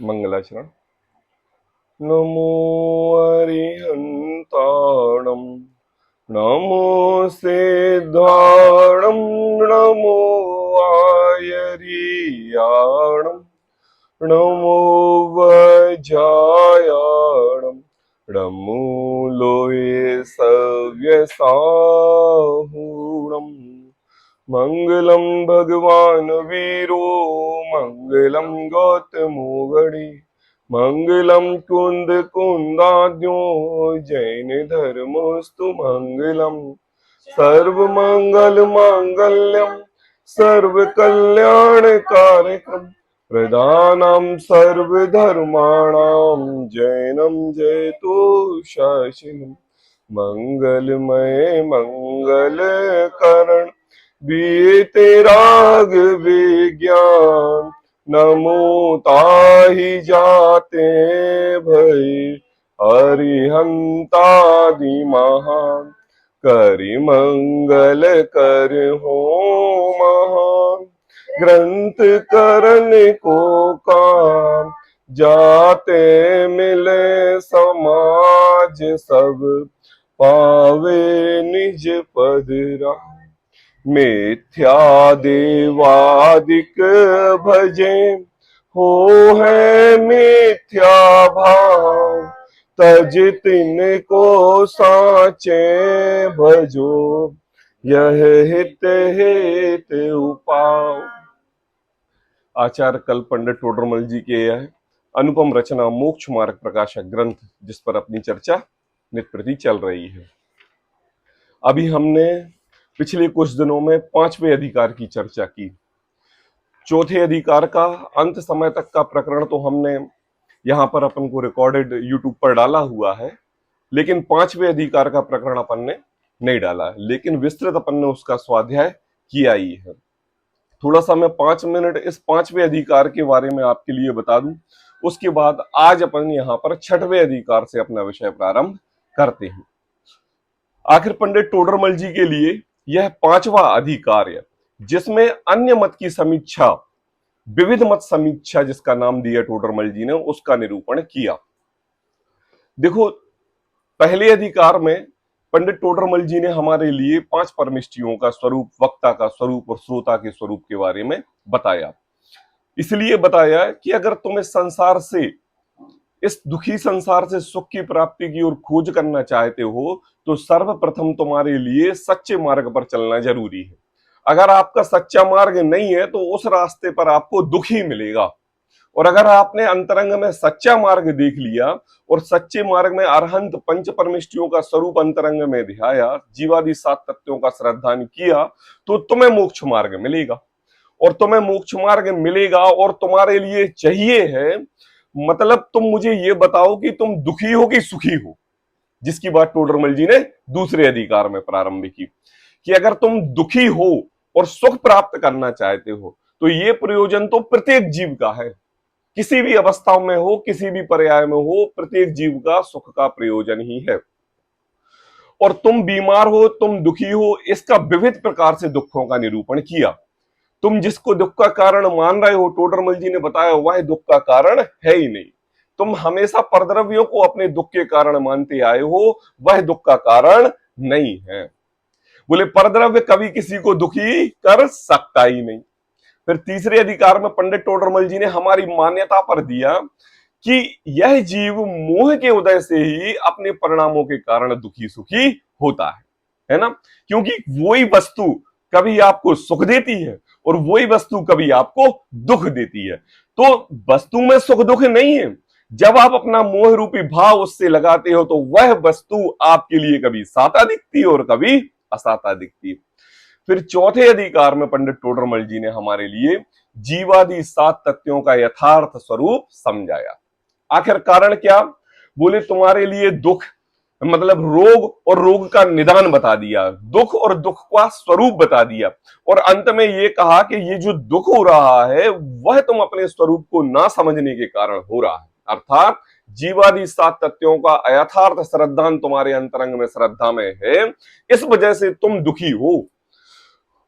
मंगलाचरण। नमो अरिहंताणं नमो सिद्धाणं नमो आयर्याणं नमो वज्रायाणं नमो लोये सव्यसाहूणम्। मंगलम भगवान वीरो मंगलम गौतमो गणे मंगलम कुंद कुंदाद्यो जैन धर्मोस्तु मंगलम। सर्व मंगल मांगल्यम सर्व कल्याण कारकम प्रदानम सर्वधर्माणां जैनम जयतु शासनम। मंगलमय मंगल करण बीते राग विज्ञान नमो ताहि जाते भय हरिहंतादि महान करि मंगल कर हो महान। ग्रंथ करन को काम जाते मिले समाज सब पावे निज पद राम। मिथ्या देवादिक भजे हो है मिथ्या भाव तज तिन को साचे भजो यह हित हित उपाव। आचार्य कल पंडित टोडरमल जी के यह अनुपम रचना मोक्ष मार्ग प्रकाशक ग्रंथ जिस पर अपनी चर्चा नित प्रति चल रही है। अभी हमने पिछले कुछ दिनों में पांचवें अधिकार की चर्चा की। चौथे अधिकार का अंत समय तक का प्रकरण तो हमने यहाँ पर अपन को रिकॉर्डेड यूट्यूब पर डाला हुआ है, लेकिन पांचवें अधिकार का प्रकरण अपन ने नहीं डाला है, लेकिन विस्तृत अपन ने उसका स्वाध्याय किया ही है। थोड़ा सा मैं 5 मिनट इस पांचवें अधिकार के बारे में आपके लिए बता दूं, उसके बाद आज अपन यहाँ पर छठवें अधिकार से अपना विषय प्रारंभ करते हैं। आखिर पंडित टोडरमल जी के लिए यह पांचवा अधिकार है जिसमें अन्य मत की समीक्षा, विविध मत समीक्षा जिसका नाम दिया टोडरमल जी ने, उसका निरूपण किया। देखो, पहले अधिकार में पंडित टोडरमल जी ने हमारे लिए 5 परमिष्टियों का स्वरूप, वक्ता का स्वरूप और श्रोता के स्वरूप के बारे में बताया। इसलिए बताया कि अगर तुम इस संसार से, इस दुखी संसार से सुख की प्राप्ति की ओर खोज करना चाहते हो तो सर्वप्रथम तुम्हारे लिए सच्चे मार्ग पर चलना जरूरी है। अगर आपका सच्चा मार्ग नहीं है तो उस रास्ते पर आपको दुख ही मिलेगा। और अगर आपने अंतरंग में सच्चा मार्ग देख लिया और सच्चे मार्ग में अरहंत पंच परमिष्टियों का स्वरूप अंतरंग में ध्याया, जीवादि 7 तत्वों का श्रद्धान किया, तो तुम्हें मोक्ष मार्ग मिलेगा। और तुम्हें मोक्ष मार्ग मिलेगा और तुम्हारे लिए चाहिए है, मतलब तुम मुझे ये बताओ कि तुम दुखी हो कि सुखी हो, जिसकी बात टोडरमल जी ने दूसरे अधिकार में प्रारंभ की कि अगर तुम दुखी हो और सुख प्राप्त करना चाहते हो तो ये प्रयोजन तो प्रत्येक जीव का है। किसी भी अवस्था में हो, किसी भी पर्याय में हो, प्रत्येक जीव का सुख का प्रयोजन ही है। और तुम बीमार हो, तुम दुखी हो, इसका विविध प्रकार से दुखों का निरूपण किया। तुम जिसको दुख का कारण मान रहे हो, टोडरमल जी ने बताया वह दुख का कारण है ही नहीं। तुम हमेशा परद्रव्यों को अपने दुख के कारण मानते आए हो, वह दुख का कारण नहीं है। बोले परद्रव्य कभी किसी को दुखी कर सकता ही नहीं। फिर तीसरे अधिकार में पंडित टोडरमल जी ने हमारी मान्यता पर दिया कि यह जीव मोह के उदय से ही अपने परिणामों के कारण दुखी सुखी होता है ना? क्योंकि वही वस्तु कभी आपको सुख देती है और वही वस्तु कभी आपको दुख देती है। तो वस्तु में सुख दुख नहीं है। जब आप अपना मोह रूपी भाव उससे लगाते हो तो वह वस्तु आपके लिए कभी साता दिखती है और कभी असाता दिखती है। फिर चौथे अधिकार में पंडित टोडरमल जी ने हमारे लिए जीवादि 7 तत्वों का यथार्थ स्वरूप समझाया। आखिर कारण क्या? बोले तुम्हारे लिए दुख मतलब रोग और रोग का निदान बता दिया, दुख और दुख का स्वरूप बता दिया, और अंत में ये कहा कि ये जो दुख हो रहा है वह तुम अपने स्वरूप को ना समझने के कारण हो रहा है। अर्थात जीवादि 7 तत्वों का अयथार्थ श्रद्धान तुम्हारे अंतरंग में श्रद्धा में है, इस वजह से तुम दुखी हो।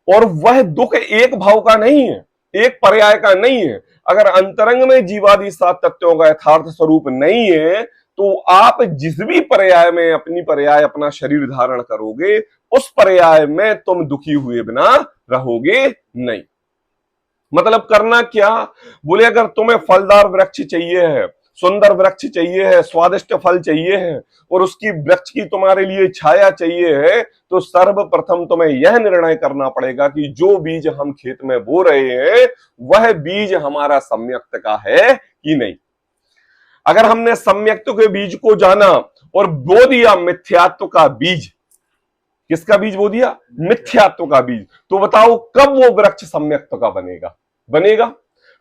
और वह दुख एक भाव का नहीं है, एक पर्याय का नहीं है। अगर अंतरंग में जीवादि 7 तत्वों का यथार्थ स्वरूप नहीं है तो आप जिस भी पर्याय में अपनी पर्याय अपना शरीर धारण करोगे उस पर्याय में तुम दुखी हुए बिना रहोगे नहीं। मतलब करना क्या? बोले अगर तुम्हें फलदार वृक्ष चाहिए है, सुंदर वृक्ष चाहिए है, स्वादिष्ट फल चाहिए है और उसकी वृक्ष की तुम्हारे लिए छाया चाहिए है, तो सर्वप्रथम तुम्हें यह निर्णय करना पड़ेगा कि जो बीज हम खेत में बो रहे हैं वह बीज हमारा सम्यक्त का है कि नहीं। अगर हमने सम्यक्त के बीज को जाना और बो दिया मिथ्यात्व का बीज, किसका बीज बो दिया? मिथ्यात्व का बीज, तो बताओ कब वो वृक्ष सम्यक्त का बनेगा?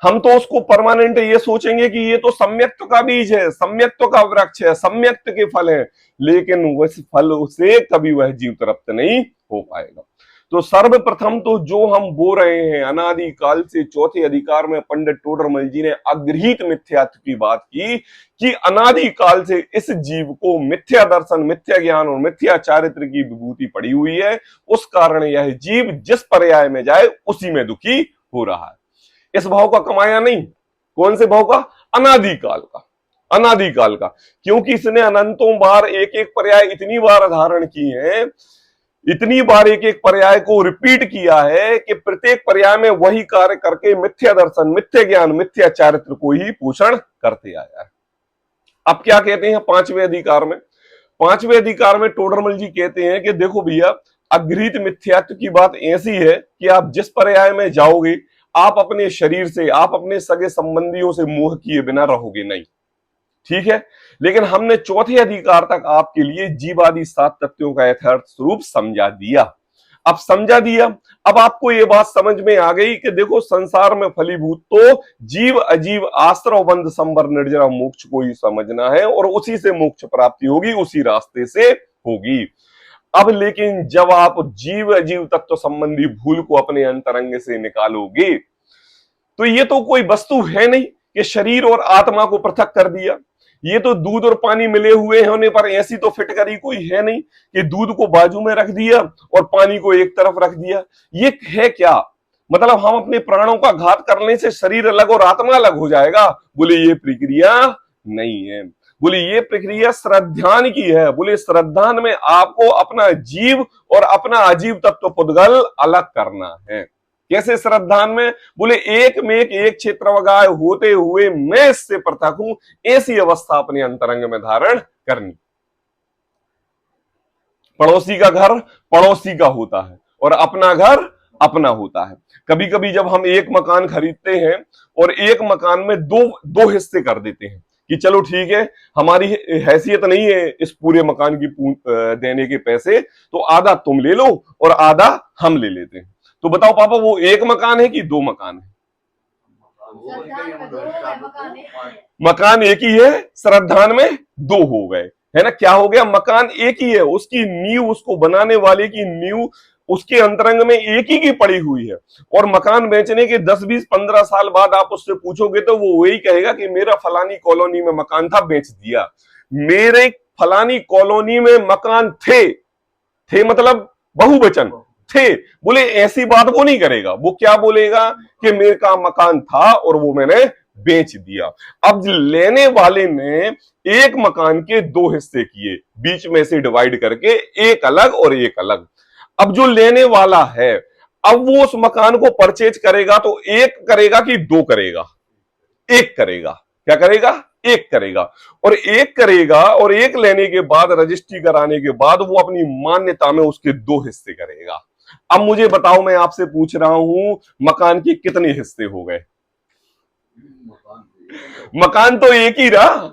हम तो उसको परमानेंट ये सोचेंगे कि ये तो सम्यक्त का बीज है, सम्यक्त का वृक्ष है, सम्यक्त के फल है, लेकिन उस फल से कभी वह जीव तृप्त नहीं हो पाएगा। तो सर्वप्रथम तो जो हम बो रहे हैं अनादि काल से, चौथे अधिकार में पंडित टोडरमल जी ने अग्रहित मिथ्यात्व की बात की कि अनादि काल से इस जीव को मिथ्या दर्शन, मिथ्या ज्ञान और मिथ्या चारित्र की विभूति पड़ी हुई है, उस कारण यह जीव जिस पर्याय में जाए उसी में दुखी हो रहा है। इस भाव का कमाया नहीं। कौन से भाव का? अनादिकाल का, अनादिकाल का, क्योंकि इसने अनंतों बार एक एक पर्याय इतनी बार धारण की है, इतनी बार एक एक पर्याय को रिपीट किया है कि प्रत्येक पर्याय में वही कार्य करके मिथ्या दर्शन, मिथ्या ज्ञान, मिथ्या चारित्र को ही पोषण करते आया है। अब क्या कहते हैं पांचवें अधिकार में? पांचवें अधिकार में टोडरमल जी कहते हैं कि देखो भैया, अग्रहित मिथ्यात्व की बात ऐसी है कि आप जिस पर्याय में जाओगे आप अपने शरीर से, आप अपने सगे संबंधियों से मोह किए बिना रहोगे नहीं, ठीक है। लेकिन हमने चौथे अधिकार तक आपके लिए जीवादि 7 तत्वों का यथार्थ स्वरूप समझा दिया। अब समझा दिया, अब आपको ये बात समझ में आ गई कि देखो संसार में फलीभूत तो जीव अजीव आश्रव बंध संवर निर्जरा मोक्ष को ही समझना है और उसी से मोक्ष प्राप्ति होगी, उसी रास्ते से होगी। अब लेकिन जब आप जीव अजीव तत्व संबंधी भूल को अपने अंतरंग से निकालोगे तो ये तो कोई वस्तु है नहीं कि शरीर और आत्मा को पृथक कर दिया। ये तो दूध और पानी मिले हुए होने पर ऐसी तो फिटकरी कोई है नहीं कि दूध को बाजू में रख दिया और पानी को एक तरफ रख दिया। ये है क्या? मतलब हम अपने प्राणों का घात करने से शरीर अलग और आत्मा अलग हो जाएगा? बोले ये प्रक्रिया नहीं है। बोले ये प्रक्रिया श्रद्धान की है। बोले श्रद्धान में आपको अपना जीव और अपना अजीव तत्व पुद्गल अलग करना है। कैसे श्रद्धान में? बोले एक में एक क्षेत्र वगाए होते हुए मैं इससे पृथक हूं, ऐसी अवस्था अपने अंतरंग में धारण करनी। पड़ोसी का घर पड़ोसी का होता है और अपना घर अपना होता है। कभी कभी जब हम एक मकान खरीदते हैं और एक मकान में दो हिस्से कर देते हैं कि चलो ठीक है, हमारी हैसियत नहीं है इस पूरे मकान की देने के पैसे, तो आधा तुम ले लो और आधा हम ले लेते हैं। तो बताओ पापा, वो एक मकान है कि 2 मकान है? मकान एक ही है, श्रद्धान में 2 हो गए, है ना। क्या हो गया? मकान एक ही है, उसकी नींव, उसको बनाने वाले की नींव उसके अंतरंग में एक ही की पड़ी हुई है। और मकान बेचने के 10, 20, 15 साल बाद आप उससे पूछोगे तो वो वही कहेगा कि मेरा फलानी कॉलोनी में मकान था, बेच दिया। मेरे फलानी कॉलोनी में मकान थे मतलब बहुवचन थे। बोले ऐसी बात वो नहीं करेगा। वो क्या बोलेगा कि मेरे का मकान था और वो मैंने बेच दिया। अब लेने वाले ने एक मकान के 2 हिस्से किए, बीच में से डिवाइड करके, एक अलग और एक अलग। अब जो लेने वाला है, अब वो उस मकान को परचेज करेगा तो एक करेगा कि 2 करेगा? एक करेगा। क्या करेगा? एक करेगा। और एक करेगा और एक लेने के बाद, रजिस्ट्री कराने के बाद, वो अपनी मान्यता में उसके 2 हिस्से करेगा। अब मुझे बताओ, मैं आपसे पूछ रहा हूं, मकान के कितने हिस्से हो गए? मकान तो एक ही रहा,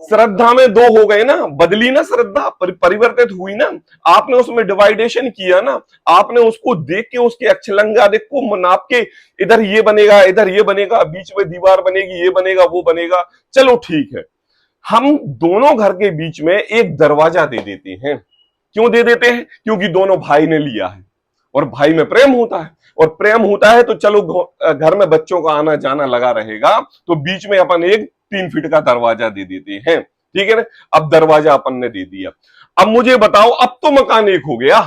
श्रद्धा में 2 हो गए ना। बदली ना श्रद्धा, परिवर्तित हुई ना। आपने उसमें डिवाइडेशन किया ना, आपने उसको देख के, उसके अक्षलंगा देख को नाप के, इधर ये बनेगा, इधर ये बनेगा, बीच में दीवार बनेगी, ये बनेगा, वो बनेगा। चलो ठीक है, हम दोनों घर के बीच में एक दरवाजा दे देते हैं। क्यों दे देते हैं? क्योंकि दोनों भाई ने लिया है और भाई में प्रेम होता है, और प्रेम होता है तो चलो घर में बच्चों का आना जाना लगा रहेगा, तो बीच में अपन एक 3 फीट का दरवाजा दे देते हैं, ठीक है ना। अब दरवाजा अपन ने दे दिया। अब मुझे बताओ, अब तो मकान एक हो गया।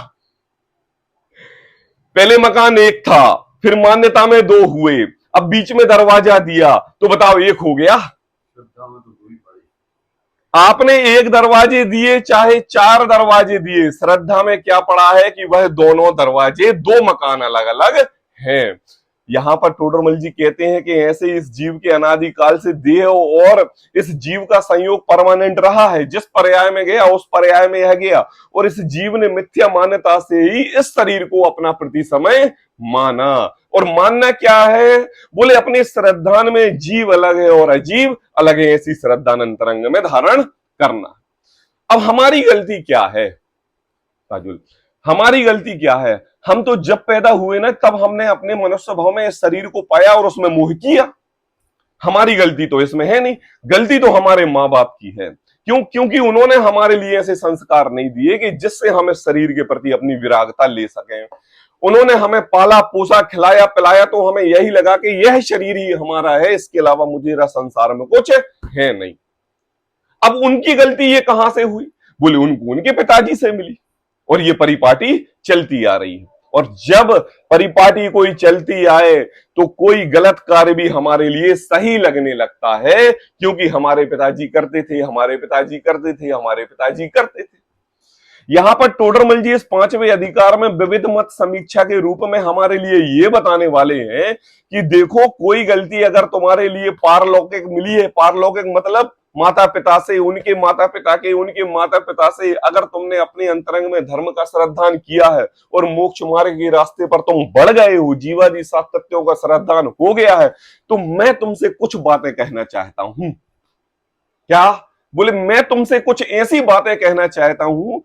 पहले मकान एक था, फिर मान्यता में 2 हुए, अब बीच में दरवाजा दिया तो बताओ एक हो गया। आपने एक दरवाजे दिए चाहे 4 दरवाजे दिए, श्रद्धा में क्या पड़ा है कि वह दोनों दरवाजे 2 मकान अलग अलग हैं। यहां पर टोडरमल जी कहते हैं कि ऐसे इस जीव के अनादिकाल से देह और इस जीव का संयोग परमानेंट रहा है, जिस पर्याय में गया उस पर्याय में यह गया, और इस जीव ने मिथ्या मान्यता से ही इस शरीर को अपना प्रति समय माना। और मानना क्या है? बोले अपने श्रद्धान में जीव अलग है और अजीव अलग है, ऐसी श्रद्धान अंतरंग में धारण करना। अब हमारी गलती क्या है राजुल? हमारी गलती क्या है? हम तो जब पैदा हुए ना तब हमने अपने मनुष्य भाव में इस शरीर को पाया और उसमें मोह किया। हमारी गलती तो इसमें है नहीं, गलती तो हमारे माँ बाप की है। क्यों? क्योंकि उन्होंने हमारे लिए ऐसे संस्कार नहीं दिए कि जिससे हम इस शरीर के प्रति अपनी विरागता ले सकें। उन्होंने हमें पाला पोसा खिलाया पिलाया तो हमें यही लगा कि यह शरीर ही हमारा है, इसके अलावा मुझे संसार में कुछ है नहीं। अब उनकी गलती ये कहां से हुई? बोले उनको उनके पिताजी से मिली और ये परिपाटी चलती आ रही है। और जब परिपाटी कोई चलती आए तो कोई गलत कार्य भी हमारे लिए सही लगने लगता है, क्योंकि हमारे पिताजी करते थे, हमारे पिताजी करते थे, हमारे पिताजी करते थे। यहां पर टोडरमल जी इस 5वें अधिकार में विविध मत समीक्षा के रूप में हमारे लिए ये बताने वाले हैं कि देखो, कोई गलती अगर तुम्हारे लिए पारलौकिक मिली है, पारलौकिक मतलब माता पिता से, उनके माता पिता के, उनके माता पिता से अगर तुमने अपने अंतरंग में धर्म का श्रद्धान किया है और मोक्ष मार्ग के रास्ते पर तुम बढ़ गए हो, जीवादि 7 तत्वों का श्रद्धान हो गया है, तो मैं तुमसे कुछ बातें कहना चाहता हूं। क्या? बोले मैं तुमसे कुछ ऐसी बातें कहना चाहता हूं।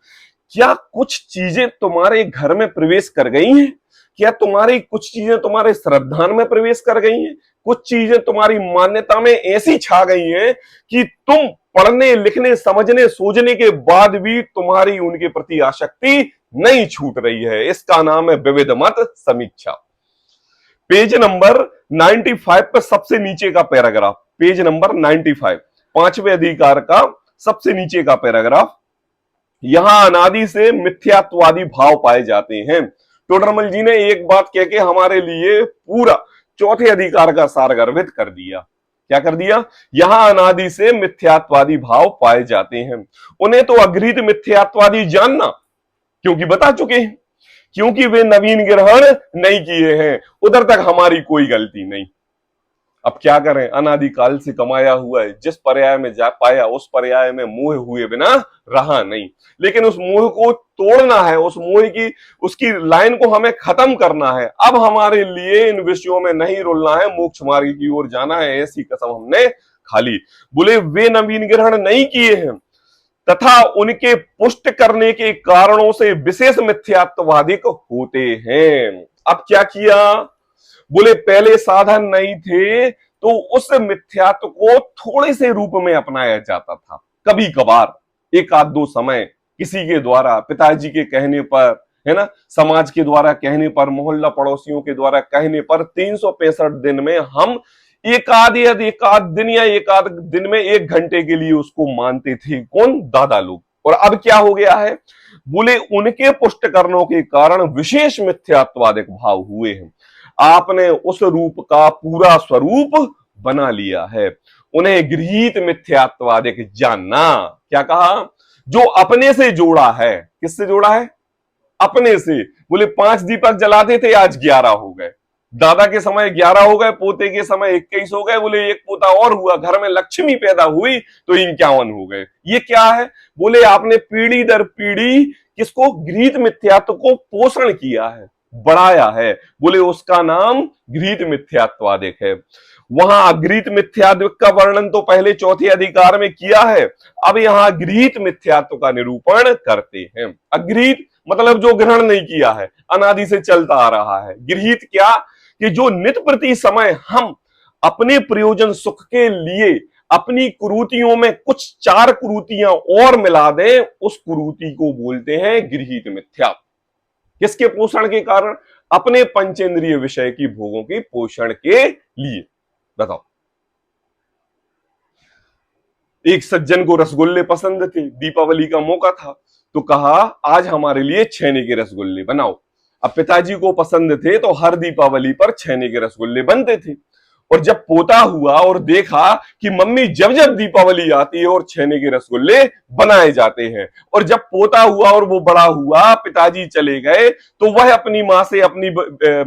क्या कुछ चीजें तुम्हारे घर में प्रवेश कर गई हैं? क्या तुम्हारी कुछ चीजें तुम्हारे श्रद्धान में प्रवेश कर गई हैं? कुछ चीजें तुम्हारी मान्यता में ऐसी छा गई हैं कि तुम पढ़ने लिखने समझने सोचने के बाद भी तुम्हारी उनके प्रति आसक्ति नहीं छूट रही है। इसका नाम है विविध मत समीक्षा। पेज नंबर 95 पर सबसे नीचे का पैराग्राफ, पेज नंबर 95, 5वें अधिकार का सबसे नीचे का पैराग्राफ। यहां अनादि से मिथ्यात्वादी भाव पाए जाते हैं। टोडरमल जी ने एक बात कह के हमारे लिए पूरा 4थे अधिकार का सार गर्भित कर दिया। क्या कर दिया? यहां अनादि से मिथ्यात्वादी भाव पाए जाते हैं। उन्हें तो अघृत मिथ्यात्वादी जानना, क्योंकि बता चुके हैं, क्योंकि वे नवीन ग्रहण नहीं किए हैं। उधर तक हमारी कोई गलती नहीं। अब क्या करें? अनादिकाल से कमाया हुआ है, जिस पर्याय में जा पाया उस पर्याय में मोह हुए बिना रहा नहीं। लेकिन उस मोह को तोड़ना है, उस मोह की उसकी लाइन को हमें खत्म करना है। अब हमारे लिए इन विषयों में नहीं रुलना है, मोक्ष मार्ग की ओर जाना है, ऐसी कसम हमने खाली। बोले वे नवीन ग्रहण नहीं किए हैं तथा उनके पुष्ट करने के कारणों से विशेष मिथ्यात्वादिक होते हैं। अब क्या किया? बोले पहले साधन नहीं थे तो उस मिथ्यात्व को थोड़े से रूप में अपनाया जाता था, कभी कभार, एक आध दो समय, किसी के द्वारा, पिताजी के कहने पर, है ना, समाज के द्वारा कहने पर, मोहल्ला पड़ोसियों के द्वारा कहने पर 365 दिन में हम एक आध दिन या एक आध दिन में 1 घंटे के लिए उसको मानते थे। कौन? दादा लोग। और अब क्या हो गया है? बोले उनके पुष्ट करनों के कारण विशेष मिथ्यात्वादिक भाव हुए हैं। आपने उस रूप का पूरा स्वरूप बना लिया है। उन्हें गृहीत मिथ्यात्वादिक जानना। क्या कहा? जो अपने से जोड़ा है। किससे जोड़ा है? अपने से। बोले 5 दीपक जलाते थे, आज 11 हो गए। दादा के समय 11 हो गए, पोते के समय 21 हो गए। बोले एक पोता और हुआ, घर में लक्ष्मी पैदा हुई तो 51 हो गए। ये क्या है? बोले आपने पीढ़ी दर पीढ़ी किसको? गृहीत मिथ्यात्व को पोषण किया है, बढ़ाया है। बोले उसका नाम गृहीत मिथ्यात्वादिक है। वहां अगृहीत मिथ्यात्व का वर्णन तो पहले 4थे अधिकार में किया है। अब यहां गृहीत मिथ्यात्व का निरूपण करते हैं। अगृहीत मतलब जो ग्रहण नहीं किया है, अनादि से चलता आ रहा है। गृहीत क्या? कि जो नित प्रति समय हम अपने प्रयोजन सुख के लिए अपनी कुरूतियों में कुछ 4 कुरूतियां और मिला दें, उस कुरूति को बोलते हैं गृहीत मिथ्या। किसके पोषण के कारण? अपने पंचेंद्रिय विषय की भोगों की पोषण के लिए। बताओ, एक सज्जन को रसगुल्ले पसंद थे, दीपावली का मौका था, तो कहा आज हमारे लिए छेने के रसगुल्ले बनाओ। अब पिताजी को पसंद थे तो हर दीपावली पर छेने के रसगुल्ले बनते थे। और जब पोता हुआ और देखा कि मम्मी जब जब दीपावली आती है और छेने के रसगुल्ले बनाए जाते हैं, और जब पोता हुआ और वो बड़ा हुआ, पिताजी चले गए, तो वह अपनी माँ से, अपनी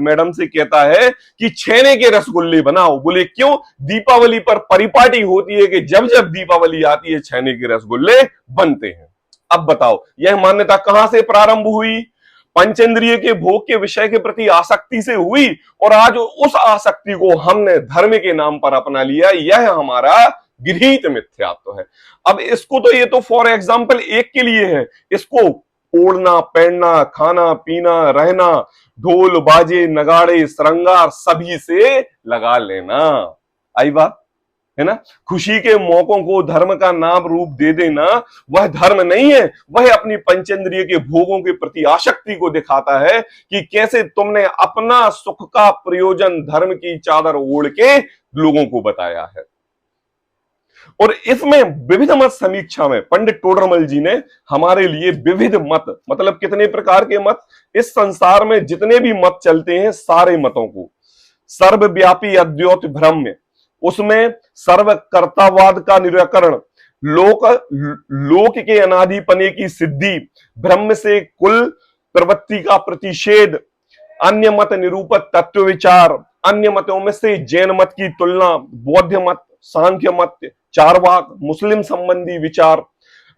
मैडम से कहता है कि छेने के रसगुल्ले बनाओ। बोले क्यों? दीपावली पर परिपाटी होती है कि जब जब दीपावली आती है छेने के रसगुल्ले बनते हैं। अब बताओ यह मान्यता कहां से प्रारंभ हुई? पंचेंद्रिय के भोग के विषय के प्रति आसक्ति से हुई, और आज उस आसक्ति को हमने धर्म के नाम पर अपना लिया। यह हमारा गृहीत मिथ्यात्व है। अब इसको तो, ये तो फॉर एग्जाम्पल एक के लिए है, इसको ओढ़ना, पहनना, खाना पीना, रहना, ढोल बाजे नगाड़े श्रृंगार सभी से लगा लेना। आई बात है ना? खुशी के मौकों को धर्म का नाम रूप दे देना, वह धर्म नहीं है, वह अपनी पंचेंद्रिय के भोगों के प्रति आसक्ति को दिखाता है कि कैसे तुमने अपना सुख का प्रयोजन धर्म की चादर ओढ़ के लोगों को बताया है। और इसमें विविध मत समीक्षा में पंडित टोडरमल जी ने हमारे लिए विविध मत, मतलब कितने प्रकार के मत, इस संसार में जितने भी मत चलते हैं सारे मतों को, सर्वव्यापी अद्वैत ब्रह्म, उसमें सर्वकर्तावाद का निराकरण, लोक के अनादिपने की सिद्धि, ब्रह्म से कुल प्रवृत्ति का प्रतिषेध, अन्य मत निरूपक तत्व विचार, अन्य मतों में से जैन मत की तुलना, बौद्ध मत, सांख्य मत, चारवाक, मुस्लिम संबंधी विचार,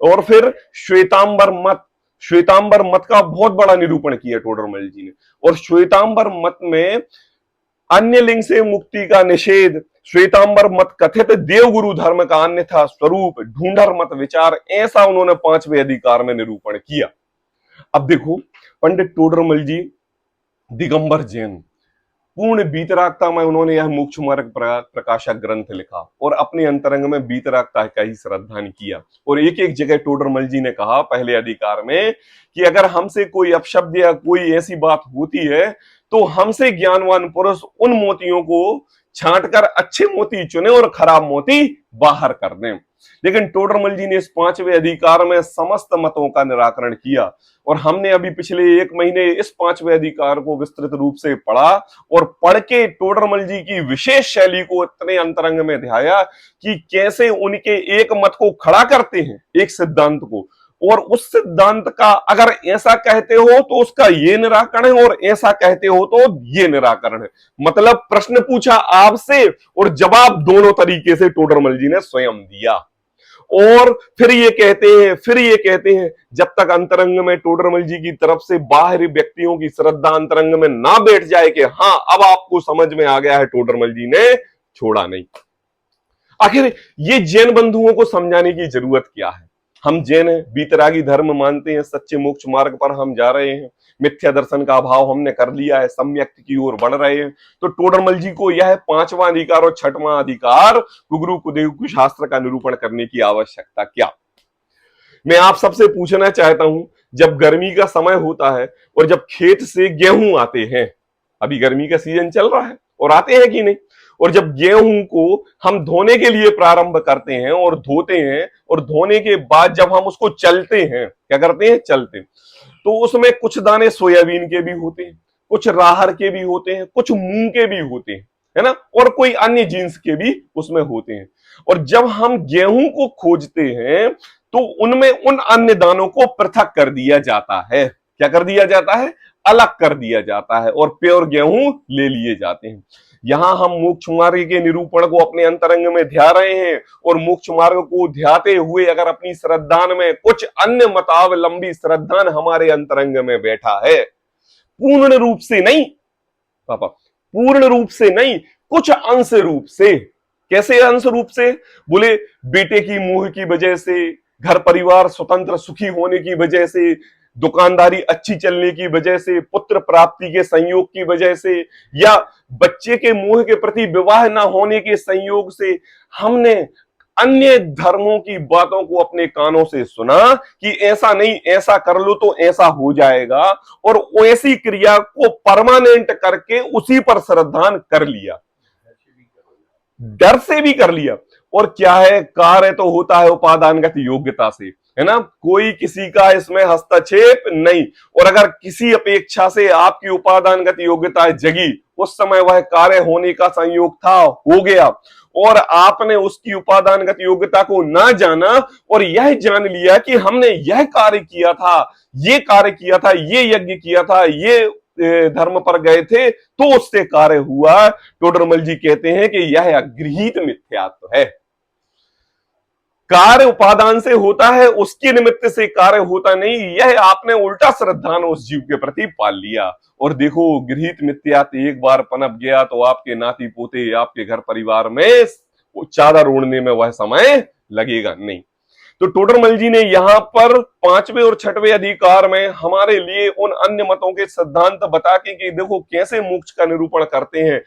और फिर श्वेतांबर मत। श्वेतांबर मत का बहुत बड़ा निरूपण किया टोडरमल जी ने, और श्वेतांबर मत में अन्य लिंग से मुक्ति का निषेध, श्वेतांबर मत कथित देवगुरु धर्म का अन्यथा स्वरूप, ढूंढर मत विचार, ऐसा उन्होंने 5वें अधिकार में निरूपण किया। अब देखो पंडित टोडरमल जी दिगंबर जैन, पूर्ण बीतरागता में उन्होंने यह मोक्ष मार्ग प्रकाशक ग्रंथ लिखा और अपने अंतरंग में बीतरागता का ही श्रद्धान किया। और एक एक जगह टोडरमल जी ने कहा पहले अधिकार में कि अगर हमसे कोई अपशब्द या कोई ऐसी बात होती है तो हमसे ज्ञानवान पुरुष उन मोतियों को छांटकर अच्छे मोती चुने और खराब मोती बाहर कर दें। लेकिन टोडरमल जी ने इस 5वें अधिकार में समस्त मतों का निराकरण किया, और हमने अभी पिछले 1 महीने इस 5वें अधिकार को विस्तृत रूप से पढ़ा, और पढ़ के टोडरमल जी की विशेष शैली को इतने अंतरंग में ध्याया कि कैसे उनके एक मत को खड़ा करते हैं, एक सिद्धांत को, और उस सिद्धांत का अगर ऐसा कहते हो तो उसका ये निराकरण है, और ऐसा कहते हो तो ये निराकरण है। मतलब प्रश्न पूछा आपसे और जवाब दोनों तरीके से टोडरमल जी ने स्वयं दिया। और फिर ये कहते हैं जब तक अंतरंग में टोडरमल जी की तरफ से बाहरी व्यक्तियों की श्रद्धा अंतरंग में ना बैठ जाए कि हाँ अब आपको समझ में आ गया है, टोडरमल जी ने छोड़ा नहीं। आखिर ये जैन बंधुओं को समझाने की जरूरत क्या है? हम जैन हैं, बीतरागी धर्म मानते हैं, सच्चे मोक्ष मार्ग पर हम जा रहे हैं, मिथ्या दर्शन का अभाव हमने कर लिया है, सम्यक की ओर बढ़ रहे हैं, तो टोडरमल जी को यह 5वां अधिकार और 6वां अधिकार कुगुरु कुदेव शास्त्र का निरूपण करने की आवश्यकता क्या? मैं आप सबसे पूछना चाहता हूं, जब गर्मी का समय होता है और जब खेत से गेहूं आते हैं, अभी गर्मी का सीजन चल रहा है और आते हैं कि नहीं, और जब गेहूं को हम धोने के लिए प्रारंभ करते हैं और धोते हैं, और धोने के बाद जब हम उसको चलते हैं, क्या करते हैं? चलते हैं, तो उसमें कुछ दाने सोयाबीन के भी होते हैं, कुछ राहर के भी होते हैं, कुछ मूंग के भी होते हैं, है ना, और कोई अन्य जीन्स के भी उसमें होते हैं। और जब हम गेहूं को खोजते हैं तो उनमें उन अन्य दानों को पृथक कर दिया जाता है। क्या कर दिया जाता है? अलग कर दिया जाता है, और प्योर गेहूं ले लिए जाते हैं। यहां हम मोक्ष मार्ग के निरूपण को अपने अंतरंग में ध्या रहे हैं, और मोक्ष मार्ग को ध्याते हुए अगर अपनी श्रद्धान में कुछ अन्य मतावलंबी श्रद्धान हमारे अंतरंग में बैठा है, पूर्ण रूप से नहीं पापा, पूर्ण रूप से नहीं, कुछ अंश रूप से। कैसे अंश रूप से? बोले बेटे की मोह की वजह से, घर परिवार स्वतंत्र सुखी होने की वजह से, दुकानदारी अच्छी चलने की वजह से, पुत्र प्राप्ति के संयोग की वजह से, या बच्चे के मोह के प्रति विवाह ना होने के संयोग से हमने अन्य धर्मों की बातों को अपने कानों से सुना कि ऐसा नहीं, ऐसा कर लो तो ऐसा हो जाएगा, और ऐसी क्रिया को परमानेंट करके उसी पर श्रद्धान कर लिया, डर से भी कर लिया। और क्या है? कार्य तो होता है उपादानगत योग्यता से। है ना, कोई किसी का इसमें हस्तक्षेप नहीं। और अगर किसी अपेक्षा से आपकी उपादानगत योग्यता जगी, उस समय वह कार्य होने का संयोग था, हो गया, और आपने उसकी उपादानगत योग्यता को ना जाना और यह जान लिया कि हमने यह कार्य किया था, ये कार्य किया था, ये यज्ञ किया था, ये धर्म पर गए थे, तो उससे कार्य हुआ। टोडरमल जी कहते हैं कि यह गृहीत मिथ्यात्व है। कार्य उपादान से होता है, उसके निमित्त से कार्य होता नहीं। यह आपने उल्टा श्रद्धान उस जीव के प्रति पाल लिया। और देखो, गृहीत मिथ्यात्व एक बार पनप गया तो आपके नाती पोते, आपके घर परिवार में चादर ओढ़ने में वह समय लगेगा नहीं। तो टोडरमल जी ने यहां पर 5वें और 6वें अधिकार में हमारे लिए उन अन्य मतों के सिद्धांत बता के कि देखो कैसे मोक्ष का निरूपण करते हैं,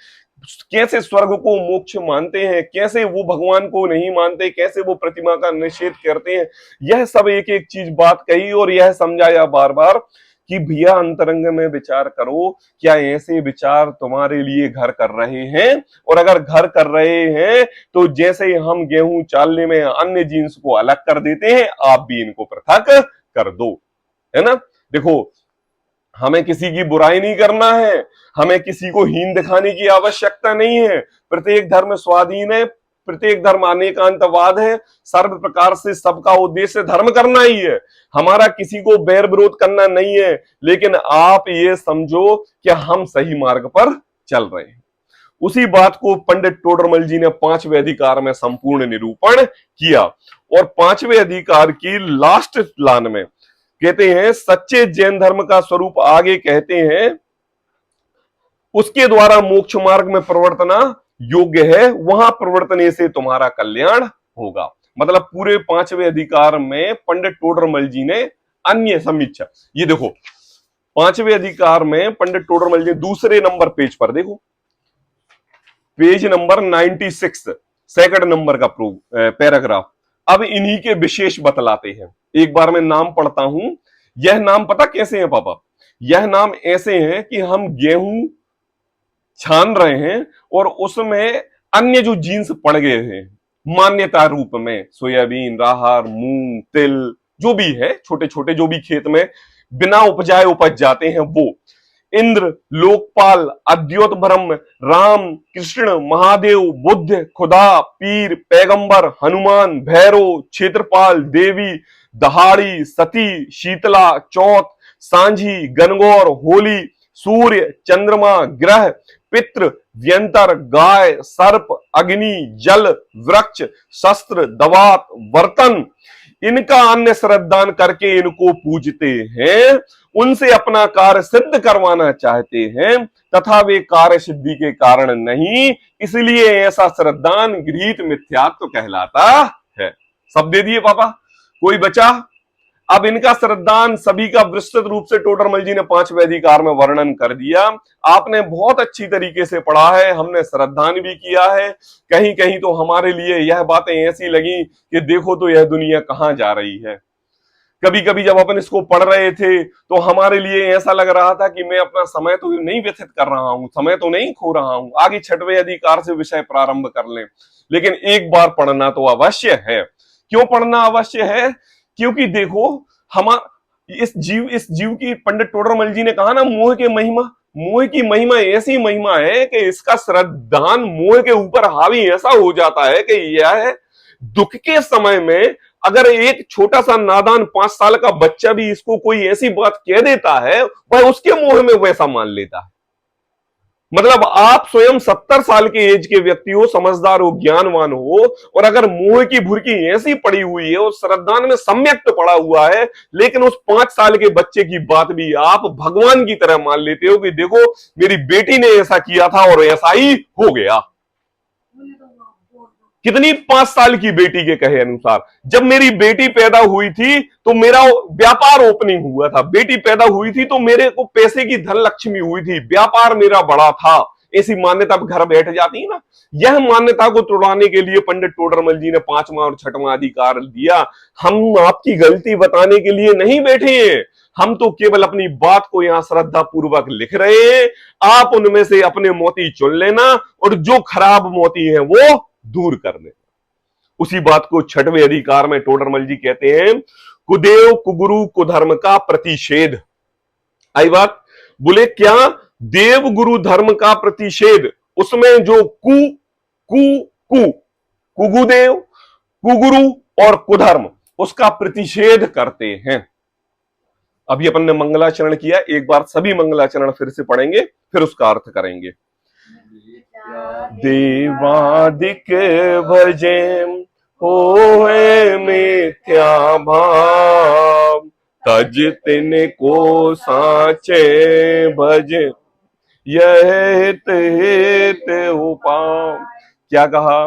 कैसे स्वर्ग को मोक्ष मानते हैं, कैसे वो भगवान को नहीं मानते, कैसे वो प्रतिमा का निषेध करते हैं। यह सब एक एक चीज बात कही और यह समझाया बार बार कि भैया अंतरंग में विचार करो, क्या ऐसे विचार तुम्हारे लिए घर कर रहे हैं? और अगर घर कर रहे हैं तो जैसे हम गेहूं चालने में अन्य जीन्स को अलग कर देते हैं, आप भी इनको पृथक कर दो, है ना। देखो, हमें किसी की बुराई नहीं करना है, हमें किसी को हीन दिखाने की आवश्यकता नहीं है। प्रत्येक धर्म स्वाधीन है, प्रत्येक धर्म अनेकांतवाद है, सर्व प्रकार से सबका उद्देश्य धर्म करना ही है। हमारा किसी को बैर विरोध करना नहीं है, लेकिन आप ये समझो कि हम सही मार्ग पर चल रहे हैं। उसी बात को पंडित टोडरमल जी ने 5वें अधिकार में संपूर्ण निरूपण किया। और 5वें अधिकार की लास्ट लाइन में कहते हैं, सच्चे जैन धर्म का स्वरूप आगे कहते हैं, उसके द्वारा मोक्ष मार्ग में प्रवर्तना योग्य है, वहां प्रवर्तने से तुम्हारा कल्याण होगा। मतलब पूरे 5वें अधिकार में पंडित टोडरमल जी ने अन्य समीक्षा, ये देखो 5वें अधिकार में पंडित टोडरमल जी दूसरे नंबर पेज पर देखो, पेज नंबर 96, सेकंड नंबर का पैराग्राफ। अब इन्हीं के विशेष बतलाते हैं। एक बार मैं नाम पढ़ता हूं। यह नाम पता कैसे है पापा? यह नाम ऐसे हैं कि हम गेहूं छान रहे हैं और उसमें अन्य जो जीन्स पड़ गए हैं मान्यता रूप में, सोयाबीन, राहर, मूंग, तिल, जो भी है, छोटे छोटे जो भी खेत में बिना उपजाए उपज जाते हैं, वो इंद्र, लोकपाल, अद्वैत ब्रह्म, राम, कृष्ण, महादेव, बुद्ध, खुदा, पीर, पैगंबर, हनुमान, भैरव, क्षेत्रपाल, देवी, दहाड़ी, सती, शीतला, चौथ, सांझी, गणगौर, होली, सूर्य, चंद्रमा, ग्रह, पितृ, व्यंतर, गाय, सर्प, अग्नि, जल, वृक्ष, शस्त्र, दवात, बर्तन, इनका अन्य श्रद्धान करके इनको पूजते हैं, उनसे अपना कार्य सिद्ध करवाना चाहते हैं, तथा वे कार्य सिद्धि के कारण नहीं, इसलिए ऐसा श्रद्धान गृहीत मिथ्यात्व कहलाता है। सब दे दिए पापा, कोई बचा? अब इनका श्रद्धान सभी का विस्तृत रूप से टोडरमल जी ने 5वें अधिकार में वर्णन कर दिया। आपने बहुत अच्छी तरीके से पढ़ा है, हमने श्रद्धान भी किया है। कहीं कहीं तो हमारे लिए यह बातें ऐसी लगी कि देखो तो यह दुनिया कहां जा रही है। कभी कभी जब अपन इसको पढ़ रहे थे तो हमारे लिए ऐसा लग रहा था कि मैं अपना समय तो नहीं व्यतीत कर रहा हूं, समय तो नहीं खो रहा हूं, आगे 6वें अधिकार से विषय प्रारंभ कर लें। लेकिन एक बार पढ़ना तो अवश्य है। क्यों पढ़ना अवश्य है? क्योंकि देखो, इस जीव की पंडित टोडरमल जी ने कहा ना, मोह की महिमा ऐसी महिमा है कि इसका श्रद्धान मोह के ऊपर हावी ऐसा हो जाता है कि यह दुख के समय में अगर एक छोटा सा नादान 5 साल का बच्चा भी इसको कोई ऐसी बात कह देता है, वह उसके मोह में वैसा मान लेता है। मतलब आप स्वयं 70 साल के एज के व्यक्ति हो, समझदार हो, ज्ञानवान हो, और अगर मोह की भुरकी ऐसी पड़ी हुई है और श्रद्धान में सम्यक्त पड़ा हुआ है, लेकिन उस 5 साल के बच्चे की बात भी आप भगवान की तरह मान लेते हो कि देखो मेरी बेटी ने ऐसा किया था और ऐसा ही हो गया। कितनी? 5 साल की बेटी के कहे अनुसार। जब मेरी बेटी पैदा हुई थी तो मेरा व्यापार ओपनिंग हुआ था, बेटी पैदा हुई थी तो मेरे को पैसे की धन लक्ष्मी हुई थी, व्यापार मेरा बड़ा था। ऐसी मान्यता घर बैठ जाती है ना। यह मान्यता को तोड़ाने के लिए पंडित टोडरमल जी ने 5वां और 6वां अधिकार दिया। हम आपकी गलती बताने के लिए नहीं बैठे हैं, हम तो केवल अपनी बात को यहां श्रद्धा पूर्वक लिख रहे हैं। आप उनमें से अपने मोती चुन लेना और जो खराब मोती है वो दूर कर देना। उसी बात को 6वें अधिकार में टोडरमल जी कहते हैं, कुदेव कुगुरु कुधर्म का प्रतिषेध। आई बात। बोले क्या देव गुरु धर्म का प्रतिषेध, उसमें जो कु कु कु कुगुदेव कुगुरु और कुधर्म उसका प्रतिषेध करते हैं। अभी अपन ने मंगलाचरण किया, एक बार सभी मंगलाचरण फिर से पढ़ेंगे, फिर उसका अर्थ करेंगे। देवादिक भजेम होए मिथ्या भाव, तज तिन को साचे भज यह हित हित उपाय। क्या कहा?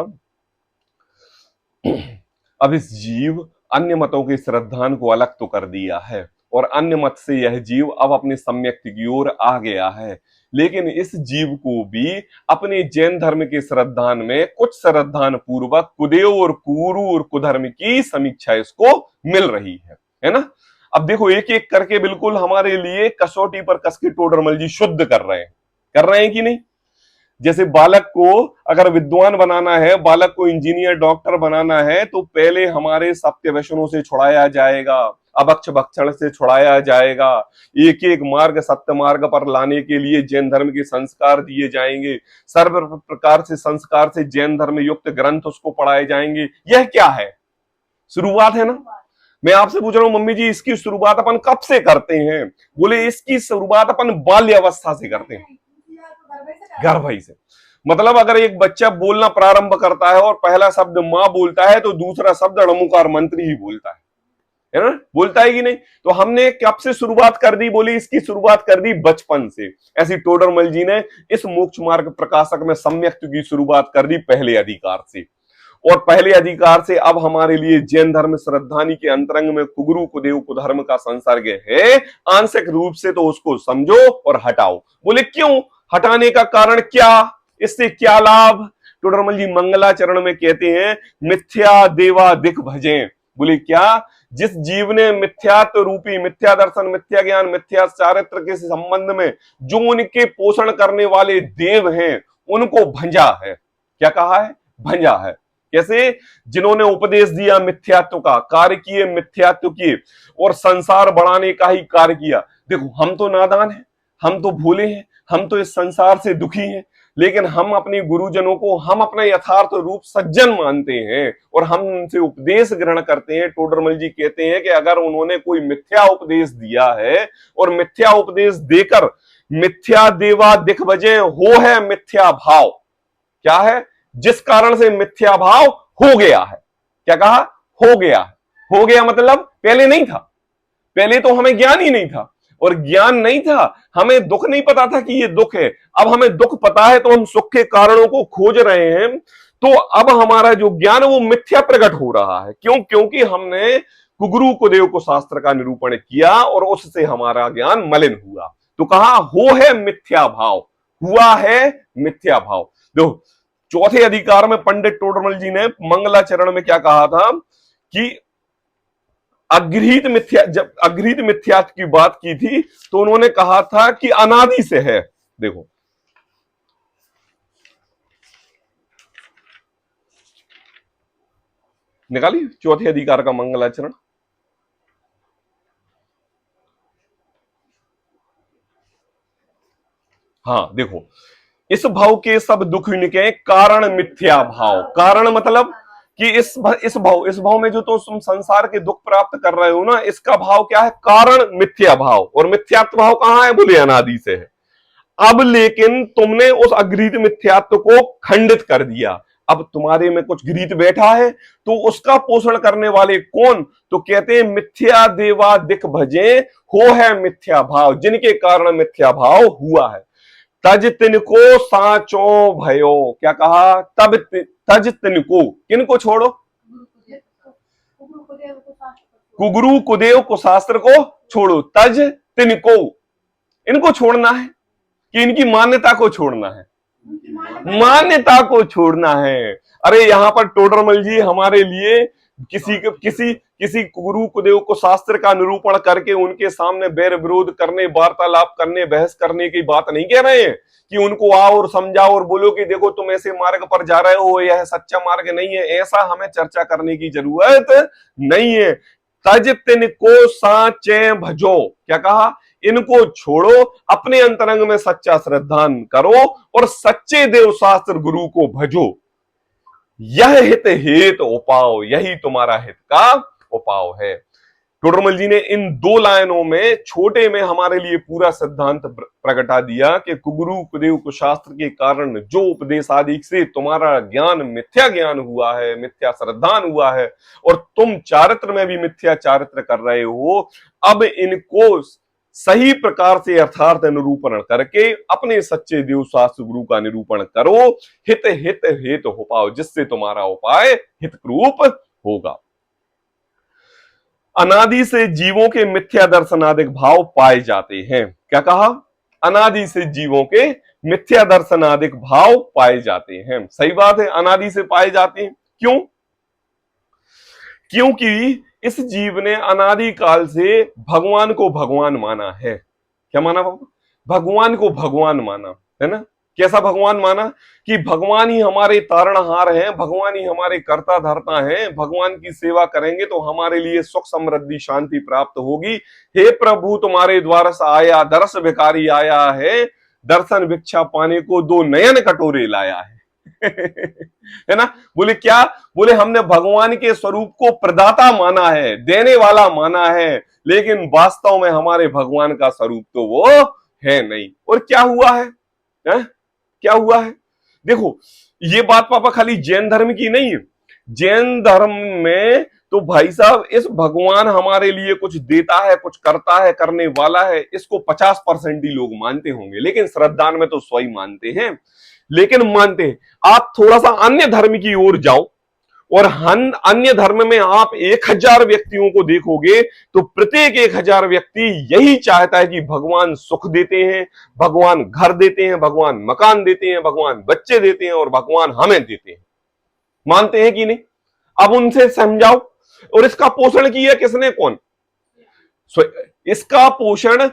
अब इस जीव अन्य मतों की श्रद्धान को अलग तो कर दिया है और अन्य मत से यह जीव अब अपनी सम्यक्ति की ओर आ गया है, लेकिन इस जीव को भी अपने जैन धर्म के श्रद्धान में कुछ श्रद्धान पूर्वक कुदेव और कुरु और कुधर्म की समीक्षा इसको मिल रही है ना। अब देखो एक एक करके बिल्कुल हमारे लिए कसौटी पर कस के टोडरमल जी शुद्ध कर रहे हैं कि नहीं। जैसे बालक को अगर विद्वान बनाना है, बालक को इंजीनियर डॉक्टर बनाना है, तो पहले हमारे सत्य व्यसनों से छुड़ाया जाएगा, अभक्ष भक्षण से छुड़ाया जाएगा, एक एक मार्ग सत्य मार्ग पर लाने के लिए जैन धर्म के संस्कार दिए जाएंगे, सर्व प्रकार से संस्कार से जैन धर्म युक्त ग्रंथ उसको पढ़ाए जाएंगे। यह क्या है? शुरुआत है ना। मैं आपसे पूछ रहा हूं मम्मी जी, इसकी शुरुआत अपन कब से करते हैं? बोले इसकी शुरुआत अपन बाल्य अवस्था से करते हैं, गर्भ से। मतलब अगर एक बच्चा बोलना प्रारंभ करता है और पहला शब्द मां बोलता है तो दूसरा शब्द णमुकार मंत्री ही बोलता है ना, बोलता है कि नहीं। तो हमने कब से शुरुआत कर दी? बोली इसकी शुरुआत कर दी बचपन से। ऐसी टोडरमल जी ने इस मोक्ष मार्ग प्रकाशक में सम्यक्त की शुरुआत कर दी पहले अधिकार से, और पहले अधिकार से अब हमारे लिए जैन धर्म श्रद्धानी के अंतरंग में कुगुरु कुदेव कुधर्म का संसर्ग है। आंशिक रूप से तो उसको समझो और हटाओ। बोले क्यों? हटाने का कारण क्या? इससे क्या लाभ? टोडरमल जी मंगलाचरण में कहते हैं मिथ्या देवा दिख भजें। बोले क्या? जिस जीव ने मिथ्यात्व रूपी मिथ्या दर्शन, मिथ्या ज्ञान, मिथ्या चारित्र के संबंध में जो उनके पोषण करने वाले देव हैं उनको भंजा है। क्या कहा है? भंजा है। कैसे? जिन्होंने उपदेश दिया मिथ्यात्व का, कार्य किए मिथ्यात्व किए और संसार बढ़ाने का ही कार्य किया। देखो हम तो नादान हैं, हम तो भूले हैं, हम तो इस संसार से दुखी हैं, लेकिन हम अपने गुरुजनों को हम अपना यथार्थ रूप सज्जन मानते हैं और हम उनसे उपदेश ग्रहण करते हैं। टोडरमल जी कहते हैं कि अगर उन्होंने कोई मिथ्या उपदेश दिया है और मिथ्या उपदेश देकर मिथ्या देवा दिख बजे हो है मिथ्या भाव। क्या है? जिस कारण से मिथ्या भाव हो गया है। क्या कहा? हो गया है। हो गया मतलब पहले नहीं था, पहले तो हमें ज्ञान ही नहीं था, और ज्ञान नहीं था, हमें दुख नहीं पता था कि ये दुख है। अब हमें दुख पता है तो हम सुख के कारणों को खोज रहे हैं। तो अब हमारा जो ज्ञान वो मिथ्या प्रकट हो रहा है। क्यों? क्योंकि हमने कुगुरु कुदेव को शास्त्र का निरूपण किया और उससे हमारा ज्ञान मलिन हुआ। तो कहा हो है मिथ्या भाव, हुआ है मिथ्या भाव। देखो चौथे अधिकार में पंडित टोडरमल जी ने मंगलाचरण में क्या कहा था कि अगृहीत मिथ्या, जब अगृहीत मिथ्यात्व की बात की थी तो उन्होंने कहा था कि अनादि से है। देखो निकाली चौथे अधिकार का मंगलाचरण। हाँ देखो, इस भाव के सब दुख इनके कारण मिथ्या भाव। कारण मतलब कि इस भाव में जो तो तुम संसार के दुख प्राप्त कर रहे हो ना, इसका भाव क्या है? कारण मिथ्या भाव। और मिथ्यात्व भाव कहां है? बोले अनादि से है। अब लेकिन तुमने उस अगृहीत मिथ्यात्व को खंडित कर दिया। अब तुम्हारे में कुछ गृहीत बैठा है तो उसका पोषण करने वाले कौन? तो कहते हैं मिथ्या देवा दिख भजे हो है मिथ्या भाव, जिनके कारण मिथ्या भाव हुआ है। तज तिनको साचो भयो। क्या कहा? तज तिनको, किनको छोड़ो? कुगुरु कुदेव को शास्त्र को छोड़ो। तज तिनको, इनको छोड़ना है कि इनकी मान्यता को छोड़ना है? मान्यता को छोड़ना है। अरे यहां पर टोडरमल जी हमारे लिए किसी गुरु कुदेव को शास्त्र का निरूपण करके उनके सामने बैर विरोध करने, वार्तालाप करने, बहस करने की बात नहीं कह रहे हैं कि उनको आओ और समझाओ और बोलो कि देखो तुम ऐसे मार्ग पर जा रहे हो, यह सच्चा मार्ग नहीं है। ऐसा हमें चर्चा करने की जरूरत नहीं है। तज तिनको साचे भजो, क्या कहा, इनको छोड़ो, अपने अंतरंग में सच्चा श्रद्धान करो और सच्चे देव शास्त्र गुरु को भजो। यह हित हेत उपाव, यही तुम्हारा हित का उपाव है। टोडरमल जी ने इन 2 लाइनों में छोटे में हमारे लिए पूरा सिद्धांत प्रगटा दिया कि कुगुरु कुदेव कुशास्त्र के कारण जो उपदेश आदि से तुम्हारा ज्ञान मिथ्या ज्ञान हुआ है, मिथ्या श्रद्धान हुआ है और तुम चारित्र में भी मिथ्या चारित्र कर रहे हो, अब इनको सही प्रकार से यथार्थ निरूपण करके अपने सच्चे देव शास्त्र गुरु का निरूपण करो। हित हित हेत हो पाओ, जिससे तुम्हारा उपाय हितरूप होगा। अनादि से जीवों के मिथ्या दर्शनादिक भाव पाए जाते हैं। क्या कहा, अनादि से जीवों के मिथ्या दर्शनादिक भाव पाए जाते हैं। सही बात है, अनादि से पाए जाते हैं। क्यों? क्योंकि इस जीव ने अनादि काल से भगवान को भगवान माना है। क्या माना बाबा? भगवान को भगवान माना है ना। कैसा भगवान माना कि भगवान ही हमारे तारणहार हैं, भगवान ही हमारे कर्ता धर्ता हैं, भगवान की सेवा करेंगे तो हमारे लिए सुख समृद्धि शांति प्राप्त होगी। हे प्रभु, तुम्हारे द्वारस आया, दरस भिखारी आया है, दर्शन भिक्षा पाने को 2 नयन कटोरे लाया है। है ना। बोले क्या? बोले हमने भगवान के स्वरूप को प्रदाता माना है, देने वाला माना है, लेकिन वास्तव में हमारे भगवान का स्वरूप तो वो है नहीं। और क्या हुआ है? क्या हुआ है? देखो, ये बात पापा खाली जैन धर्म की नहीं है। जैन धर्म में तो भाई साहब इस भगवान हमारे लिए कुछ देता है, कुछ करता है, करने वाला है, इसको 50% ही लोग मानते होंगे, लेकिन श्रद्धान में तो स्वयं मानते हैं। लेकिन मानते हैं, आप थोड़ा सा अन्य धर्म की ओर जाओ और अन्य धर्म में आप 1000 व्यक्तियों को देखोगे तो प्रत्येक 1000 व्यक्ति यही चाहता है कि भगवान सुख देते हैं, भगवान घर देते हैं, भगवान मकान देते हैं, भगवान बच्चे देते हैं और भगवान हमें देते हैं। मानते हैं कि नहीं? अब उनसे समझाओ। और इसका पोषण किया किसने? कौन? इसका पोषण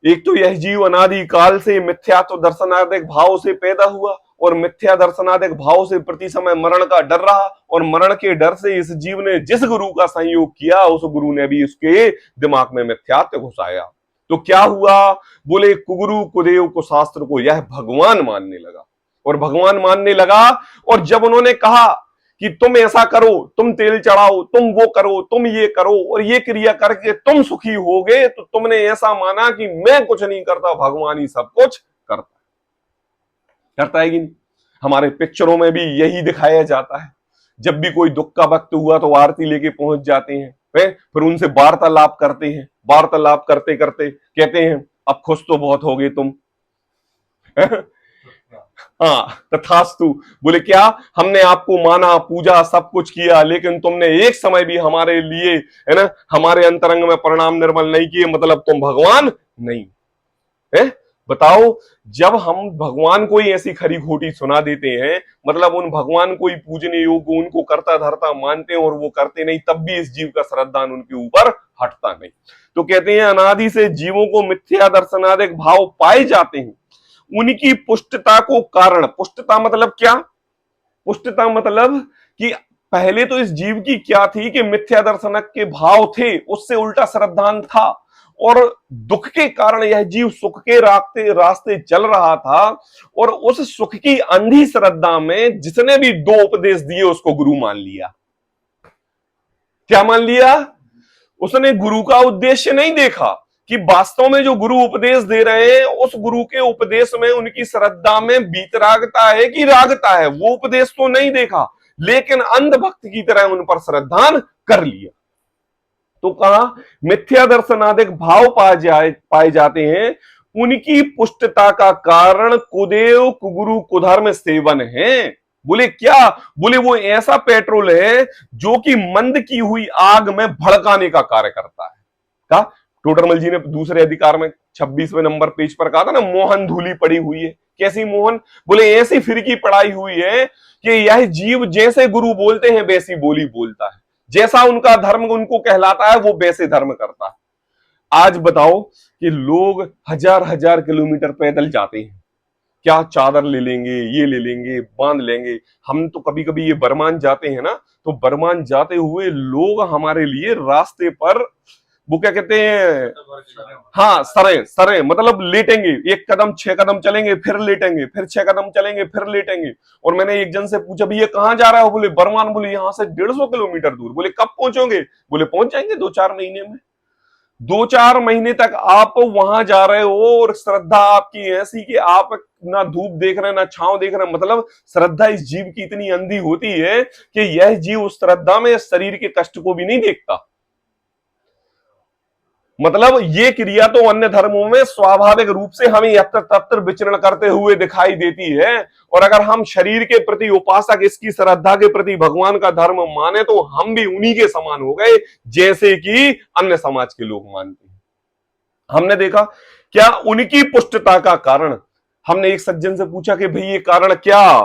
एक तो यह जीव अनादि काल से मिथ्या तो दर्शनादिक भाव से पैदा हुआ और मिथ्या दर्शनादिक भाव से प्रति समय मरण का डर रहा, और मरण के डर से इस जीव ने जिस गुरु का संयोग किया उस गुरु ने भी उसके दिमाग में मिथ्यात्व घुसाया। तो क्या हुआ? बोले कुगुरु कुदेव को शास्त्र को यह भगवान मानने लगा और भगवान मानने लगा। और जब उन्होंने कहा कि तुम ऐसा करो, तुम तेल चढ़ाओ, तुम वो करो, तुम ये करो और ये क्रिया करके तुम सुखी होगे, तो तुमने ऐसा माना कि मैं कुछ नहीं करता, भगवान ही सब कुछ करता है कि नहीं? हमारे पिक्चरों में भी यही दिखाया जाता है। जब भी कोई दुख का वक्त हुआ तो आरती लेके पहुंच जाते हैं, फिर उनसे वार्तालाप करते हैं, वार्तालाप करते करते कहते हैं अब खुश तो बहुत हो गए तुम। हाँ, तथास्तु। बोले क्या? हमने आपको माना, पूजा, सब कुछ किया, लेकिन तुमने एक समय भी हमारे लिए, है ना, हमारे अंतरंग में परिणाम निर्मल नहीं किए, मतलब तुम भगवान नहीं है। बताओ, जब हम भगवान को ही ऐसी खरी खोटी सुना देते हैं, मतलब उन भगवान को ही पूजने योग्य, उनको करता धरता मानते हैं और वो करते नहीं, तब भी इस जीव का श्रद्धान उनके ऊपर हटता नहीं। तो कहते हैं अनादि से जीवों को मिथ्या दर्शनादिक भाव पाए जाते हैं, उनकी पुष्टता को कारण। पुष्टता मतलब क्या? पुष्टता मतलब कि पहले तो इस जीव की क्या थी कि मिथ्या दर्शनक के भाव थे, उससे उल्टा श्रद्धान था, और दुख के कारण यह जीव सुख के रास्ते चल रहा था, और उस सुख की अंधी श्रद्धा में जिसने भी 2 उपदेश दिए उसको गुरु मान लिया। क्या मान लिया? उसने गुरु का उद्देश्य नहीं देखा कि वास्तव में जो गुरु उपदेश दे रहे हैं उस गुरु के उपदेश में उनकी श्रद्धा में वीतरागता है कि रागता है, वो उपदेश तो नहीं देखा, लेकिन अंधभक्त की तरह उन पर श्रद्धान कर लिया। तो कहा मिथ्या दर्शनादिक भाव पाए जाते हैं, उनकी पुष्टता का कारण कुदेव कुगुरु कुधर्म सेवन है। बोले क्या? बोले वो ऐसा पेट्रोल है जो कि मंद की हुई आग में भड़काने का कार्य करता है। कहा टोडरमल जी ने दूसरे अधिकार में 26वें नंबर पेज पर कहा था ना, मोहन धूली पड़ी हुई है। कैसी मोहन? बोले ऐसी फिरकी पड़ाई हुई है कि यह जीव जैसे गुरु बोलते हैं वैसी बोली बोलता है, जैसा उनका धर्म उनको कहलाता है वो वैसे धर्म करता है। आज बताओ कि लोग 1000 किलोमीटर पैदल जाते हैं, क्या चादर ले लेंगे, ये ले लेंगे, बांध लेंगे। हम तो कभी कभी ये बरमान जाते हैं ना, तो बरमान जाते हुए लोग हमारे लिए रास्ते पर वो क्या कहते हैं, हाँ सरे सरे, मतलब लेटेंगे, एक कदम 6 कदम चलेंगे फिर लेटेंगे, फिर 6 कदम चलेंगे फिर लेटेंगे। और मैंने एक जन से पूछा भैया कहाँ जा रहा हो, बोले बरमान। बोले यहाँ से 150 किलोमीटर दूर। बोले कब पहुंचोगे? बोले पहुंच जाएंगे 2-4 महीने में। 2-4 महीने तक आप वहां जा रहे हो और श्रद्धा आपकी ऐसी कि आप ना धूप देख रहे हैं ना छांव देख रहे हैं। मतलब श्रद्धा इस जीव की इतनी अंधी होती है कि यह जीव उस श्रद्धा में शरीर के कष्ट को भी नहीं देखता। मतलब ये क्रिया तो अन्य धर्मों में स्वाभाविक रूप से हमें यत्र तत्र विचरण करते हुए दिखाई देती है। और अगर हम शरीर के प्रति उपासक इसकी श्रद्धा के प्रति भगवान का धर्म माने तो हम भी उन्हीं के समान हो गए जैसे कि अन्य समाज के लोग मानते हैं। हमने देखा क्या उनकी पुष्टता का कारण, हमने एक सज्जन से पूछा कि भाई ये कारण क्या?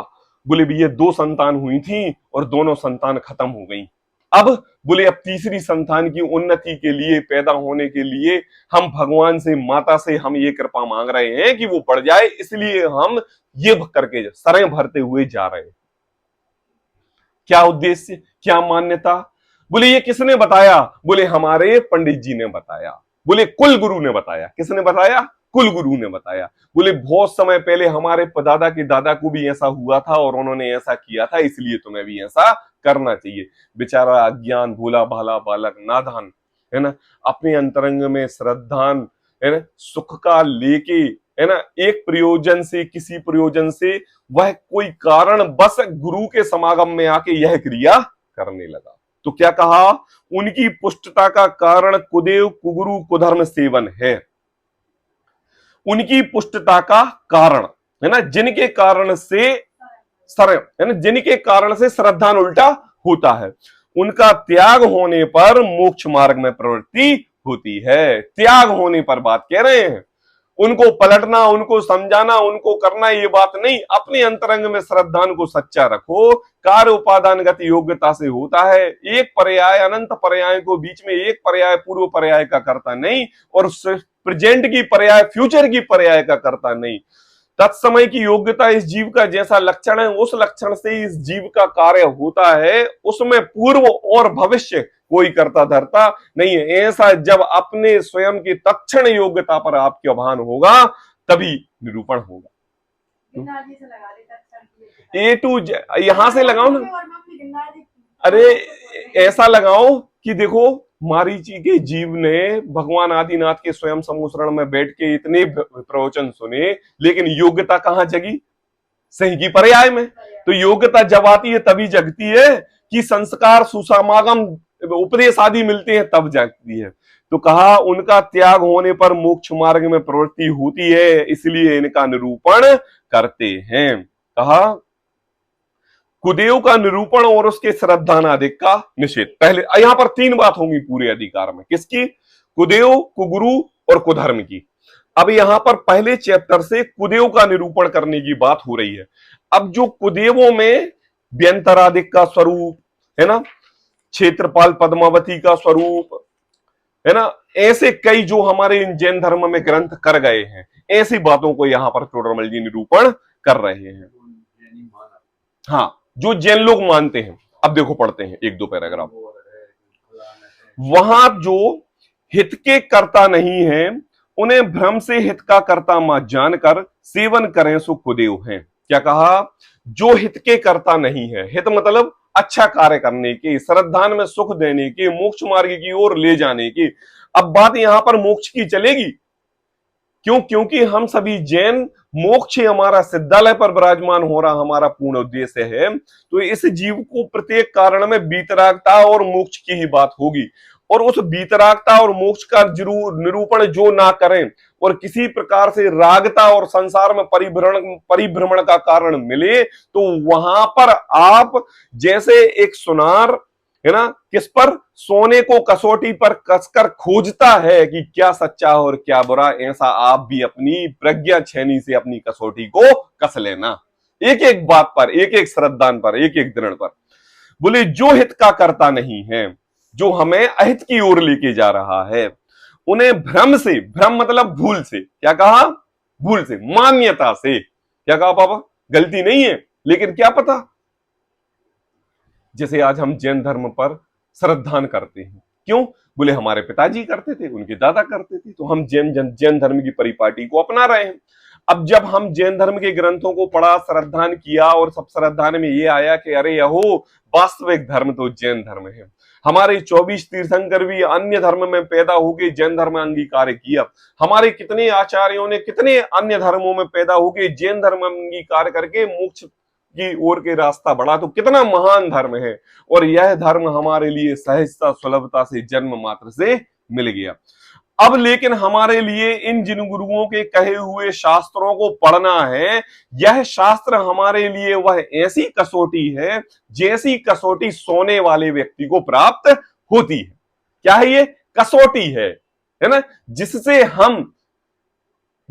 बोले भैया 2 संतान हुई थी और दोनों संतान खत्म हो गई। अब बोले अब तीसरी संतान की उन्नति के लिए, पैदा होने के लिए हम भगवान से, माता से हम ये कृपा मांग रहे हैं कि वो बढ़ जाए, इसलिए हम ये करके सरें भरते हुए जा रहे हैं। क्या उद्देश्य, क्या मान्यता? बोले ये किसने बताया? बोले हमारे पंडित जी ने बताया। बोले कुल गुरु ने बताया। किसने बताया? कुल गुरु ने बताया। बोले बहुत समय पहले हमारे दादा के दादा को भी ऐसा हुआ था और उन्होंने ऐसा किया था, इसलिए तुम्हें भी ऐसा करना चाहिए। बेचारा अज्ञान भोला भाला बालक नादान है ना, अपने अंतरंग में श्रद्धान है ना, सुख का लेके है ना, एक प्रयोजन से, किसी प्रयोजन से वह कोई कारण बस गुरु के समागम में आके यह क्रिया करने लगा। तो क्या कहा? उनकी पुष्टता का कारण कुदेव कुगुरु कुधर्म सेवन है। उनकी पुष्टता का कारण है ना, जिनके कारण से है ना, जिनके कारण से श्रद्धान उल्टा होता है, उनका त्याग होने पर मोक्ष मार्ग में प्रवृत्ति होती है। त्याग होने पर बात कह रहे हैं, उनको पलटना, उनको समझाना, उनको करना ये बात नहीं। अपने अंतरंग में श्रद्धान को सच्चा रखो। कार्य उपादान गति योग्यता से होता है। एक पर्याय अनंत पर्याय को बीच में एक पर्याय पूर्व पर्याय का करता नहीं, और प्रेजेंट की पर्याय फ्यूचर की पर्याय का करता नहीं। तत्समय की योग्यता इस जीव का जैसा लक्षण है, उस लक्षण से इस जीव का कार्य होता है। उसमें पूर्व और भविष्य कोई करता धरता नहीं है। ऐसा जब अपने स्वयं की तत्क्षण योग्यता पर आपके भान होगा तभी निरूपण होगा। ए टू यहां से लगाओ ना, अरे ऐसा लगाओ कि देखो मारीची के जीव ने भगवान आदिनाथ के स्वयं समुसरण में बैठ के इतने प्रवचन सुने, लेकिन योग्यता कहां जगी? सही की पर्याय में। तो योग्यता जब आती है तभी जगती है कि संस्कार सुसमागम उपदेश आदि मिलते हैं तब जगती है। तो कहा उनका त्याग होने पर मोक्ष मार्ग में प्रवृत्ति होती है, इसलिए इनका निरूपण करते हैं। कहा कुदेव का निरूपण और उसके श्रद्धानादिक का निषेध। पहले यहां पर 3 बात होंगी पूरे अधिकार में। किसकी? कुदेव, कुगुरु और कुधर्म की। अब यहां पर पहले चैप्टर से कुदेव का निरूपण करने की बात हो रही है। अब जो कुदेवों में व्यंतरादिक का स्वरूप है ना, क्षेत्रपाल पद्मावती का स्वरूप है ना, ऐसे कई जो हमारे जैन धर्म में ग्रंथ कर गए हैं, ऐसी बातों को यहां पर टोडरमल जी निरूपण कर रहे हैं। हाँ, जो जैन लोग मानते हैं। अब देखो पढ़ते हैं 1-2 पैराग्राफ। वहां जो हित के कर्ता नहीं है उन्हें भ्रम से हित का कर्ता मत जानकर सेवन करें सो कुदेव हैं। क्या कहा? जो हित के कर्ता नहीं है, हित मतलब अच्छा कार्य करने के, श्रद्धान में सुख देने के, मोक्ष मार्ग की ओर ले जाने की। अब बात यहां पर मोक्ष की चलेगी। क्यों? क्योंकि हम सभी जैन मोक्ष हमारा सिद्धालय पर विराजमान हो रहा हमारा पूर्ण उद्देश्य है। तो इस जीव को प्रत्येक कारण में वीतरागता और मोक्ष की ही बात होगी, और उस वीतरागता और मोक्ष का जरूर निरूपण जो ना करें और किसी प्रकार से रागता और संसार में परिभ्रमण का कारण मिले, तो वहां पर आप जैसे एक सुनार है ना, किस पर? सोने को कसौटी पर कसकर खोजता है कि क्या सच्चा और क्या बुरा, ऐसा आप भी अपनी प्रज्ञा छेनी से अपनी कसौटी को कस लेना, एक एक बात पर, एक एक श्रद्धान पर, एक एक दृढ़ पर। बोले जो हित का करता नहीं है, जो हमें अहित की ओर लेके जा रहा है, उन्हें भ्रम से, भ्रम मतलब भूल से, क्या कहा? भूल से, मान्यता से क्या कहा पापा? गलती नहीं है, लेकिन क्या पता, जैसे आज हम जैन धर्म पर श्रद्धान करते हैं, क्यों? बोले हमारे पिताजी करते थे, उनके दादा करते थे, तो हम जैन धर्म की परिपाटी को अपना रहे हैं। अब जब हम जैन धर्म के ग्रंथों को पढ़ा, श्रद्धान किया, और सब श्रद्धान में ये आया कि अरे यहो, वास्तविक धर्म तो जैन धर्म है। हमारे 24 तीर्थंकर भी अन्य धर्म में पैदा होके जैन धर्म अंगीकार किया। हमारे कितने आचार्यों ने कितने अन्य धर्मों में पैदा होके जैन धर्म अंगीकार करके मोक्ष की ओर के रास्ता बढ़ा। तो कितना महान धर्म है, और यह धर्म हमारे लिए सहजता सुलभता से जन्म मात्र से मिल गया। अब लेकिन हमारे लिए इन जिन गुरुओं के कहे हुए शास्त्रों को पढ़ना है, यह शास्त्र हमारे लिए वह ऐसी कसौटी है जैसी कसौटी सोने वाले व्यक्ति को प्राप्त होती है। क्या है ये? कसौटी है ना, जिससे हम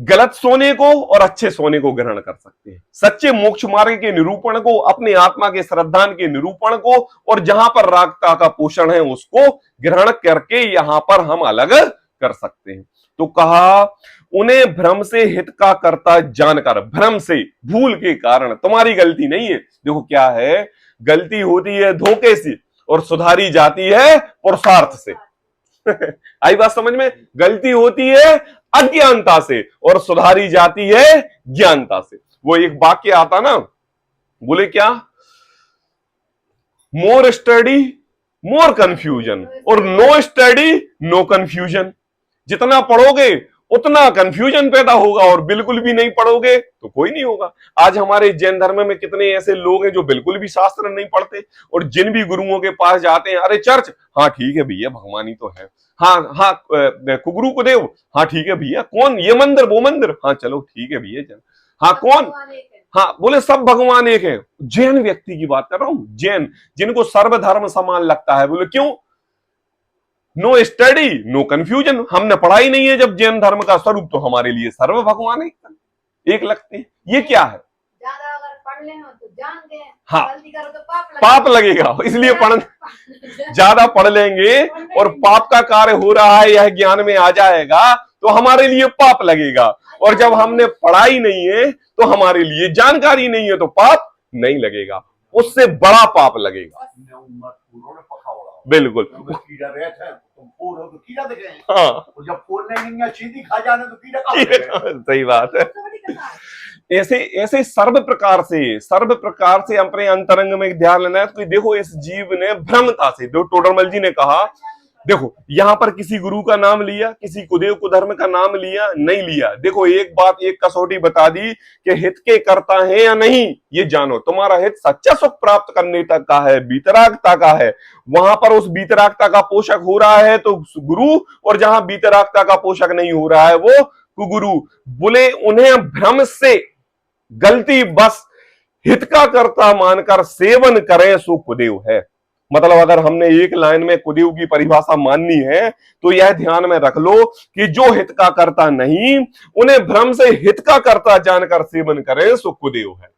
गलत सोने को और अच्छे सोने को ग्रहण कर सकते हैं। सच्चे मोक्ष मार्ग के निरूपण को, अपने आत्मा के श्रद्धान के निरूपण को, और जहां पर रागता का पोषण है उसको ग्रहण करके यहां पर हम अलग कर सकते हैं। तो कहा, उन्हें भ्रम से हित का कर्ता जानकर, भ्रम से, भूल के कारण, तुम्हारी गलती नहीं है। देखो क्या है, गलती होती है धोखे से और सुधारी जाती है पुरुषार्थ से। आई बात समझ में? गलती होती है अज्ञानता से और सुधारी जाती है ज्ञानता से। वो एक वाक्य आता ना, बोले क्या, मोर स्टडी मोर कंफ्यूजन, और नो स्टडी नो कंफ्यूजन। जितना पढ़ोगे उतना कंफ्यूजन पैदा होगा, और बिल्कुल भी नहीं पढ़ोगे तो कोई नहीं होगा। आज हमारे जैन धर्म में कितने ऐसे लोग हैं जो बिल्कुल भी शास्त्र नहीं पढ़ते, और जिन भी गुरुओं के पास जाते हैं, अरे चर्च, हाँ ठीक है भैया, भगवान ही तो है, हाँ हाँ कुगुरु को देव, हाँ ठीक है भैया, कौन? ये मंदिर वो मंदिर, हाँ चलो ठीक है भैया, हाँ कौन? हाँ, बोले सब भगवान एक है। जैन व्यक्ति की बात कर रहा हूं, जैन जिनको सर्वधर्म समान लगता है। बोले क्यों? No study no confusion. हमने पढ़ा ही नहीं है जब जैन धर्म का स्वरूप, तो हमारे लिए सर्व भगवान एक लगते हैं। ये क्या है? ज्यादा अगर पढ़ ले तो जान गए, हाँ, गलती करो तो पाप लगेगा, इसलिए ज्यादा पढ़ लेंगे और पाप का कार्य हो रहा है यह ज्ञान में आ जाएगा तो हमारे लिए पाप लगेगा, और जब हमने पढ़ाई नहीं है तो हमारे लिए जानकारी नहीं है तो पाप नहीं लगेगा, उससे बड़ा पाप लगेगा। बिल्कुल, हाँ, सही बात है। ऐसे ऐसे सर्व प्रकार से अपने अंतरंग में ध्यान लेना है। तो देखो, इस जीव ने भ्रमता से, जो टोडरमल जी ने कहा, देखो यहां पर किसी गुरु का नाम लिया, किसी कुदेव कुधर्म का नाम लिया, नहीं लिया। देखो एक बात, एक कसौटी बता दी कि हित के करता है या नहीं, ये जानो। तुम्हारा हित सच्चा सुख प्राप्त करने तक का है, बीतरागता का है, वहां पर उस बीतरागता का पोषक हो रहा है तो गुरु, और जहां बीतरागता का पोषक नहीं हो रहा है वो कुगुरु। बोले उन्हें भ्रम से, गलती बस हित का कर्ता मानकर सेवन करें सो कुदेव है। मतलब अगर हमने एक लाइन में कुदेव की परिभाषा माननी है तो यह ध्यान में रख लो कि जो हित का कर्ता नहीं, उन्हें भ्रम से हित का कर्ता जानकर सेवन करें सो कुदेव है।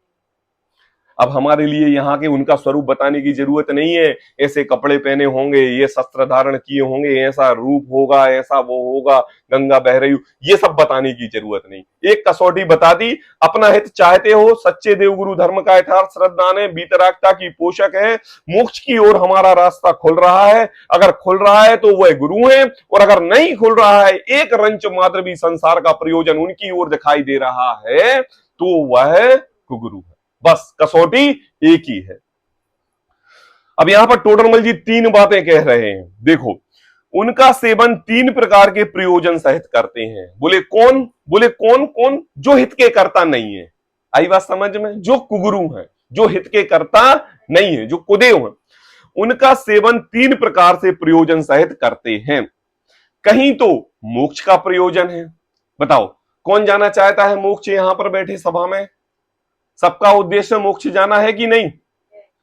अब हमारे लिए यहाँ के उनका स्वरूप बताने की जरूरत नहीं है, ऐसे कपड़े पहने होंगे, ये शस्त्र धारण किए होंगे, ऐसा रूप होगा, ऐसा वो होगा, गंगा बह रही, ये सब बताने की जरूरत नहीं। एक कसौटी बता दी, अपना हित चाहते हो, सच्चे देवगुरु धर्म का यथार्थ श्रद्धान है, बीतरागता की पोषक है, मोक्ष की ओर हमारा रास्ता खुल रहा है। अगर खुल रहा है तो वह गुरु है, और अगर नहीं खुल रहा है, एक रंच मात्र भी संसार का प्रयोजन उनकी ओर दिखाई दे रहा है, तो वह कुगुरु है। बस कसौटी एक ही है। अब यहां पर टोडरमल जी तीन बातें कह रहे हैं। देखो, उनका सेवन तीन प्रकार के प्रयोजन सहित करते हैं। बोले कौन? बोले कौन कौन? जो हित के कर्ता नहीं है। आई बात समझ में? जो कुगुरु है, जो हित के कर्ता नहीं है, जो कुदेव है, उनका सेवन तीन प्रकार से प्रयोजन सहित करते हैं। कहीं तो मोक्ष का प्रयोजन है। बताओ कौन जाना चाहता है मोक्ष? यहां पर बैठे सभा में सबका उद्देश्य मोक्ष जाना है कि नहीं?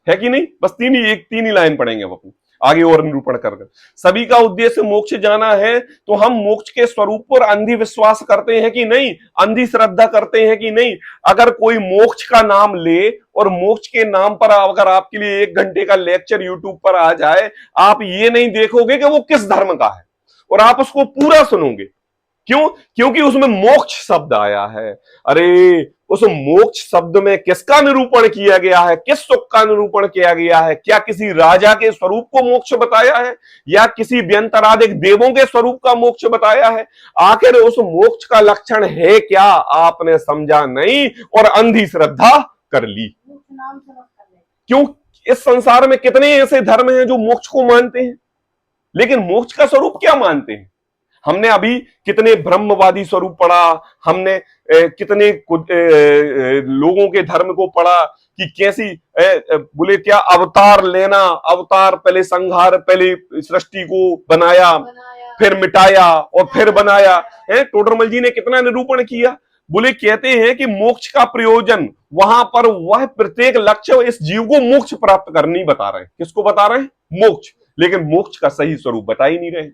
है कि नहीं? बस तीन ही लाइन पढ़ेंगे अब अपन, आगे और निरूपण कर। सभी का उद्देश्य मोक्ष जाना है, तो हम मोक्ष के स्वरूप पर अंधी विश्वास करते हैं कि नहीं? अंधी श्रद्धा करते हैं कि नहीं? अगर कोई मोक्ष का नाम ले और मोक्ष के नाम पर अगर आपके लिए 1 घंटे का लेक्चर यूट्यूब पर आ जाए, आप ये नहीं देखोगे कि वो किस धर्म का है, और आप उसको पूरा सुनोगे। क्यों? क्योंकि उसमें मोक्ष शब्द आया है। अरे उस मोक्ष शब्द में किसका निरूपण किया गया है, किस सुख का निरूपण किया गया है? क्या किसी राजा के स्वरूप को मोक्ष बताया है या किसी व्यंतराधिक देवों के स्वरूप का मोक्ष बताया है? आखिर उस मोक्ष का लक्षण है क्या, आपने समझा नहीं और अंधी श्रद्धा कर ली। क्यों? इस संसार में कितने ऐसे धर्म हैं जो मोक्ष को मानते हैं, लेकिन मोक्ष का स्वरूप क्या मानते हैं? हमने अभी कितने ब्रह्मवादी स्वरूप पढ़ा, हमने कितने लोगों के धर्म को पढ़ा कि कैसी बोले क्या अवतार लेना, अवतार पहले संहार, पहले सृष्टि को बनाया, फिर मिटाया और फिर बनाया है। टोडरमल जी ने कितना निरूपण किया। बोले कहते हैं कि मोक्ष का प्रयोजन वहां पर वह प्रत्येक लक्ष्य इस जीव को मोक्ष प्राप्त करनी बता रहे हैं। किसको बता रहे हैं? मोक्ष। लेकिन मोक्ष का सही स्वरूप बता ही नहीं रहे।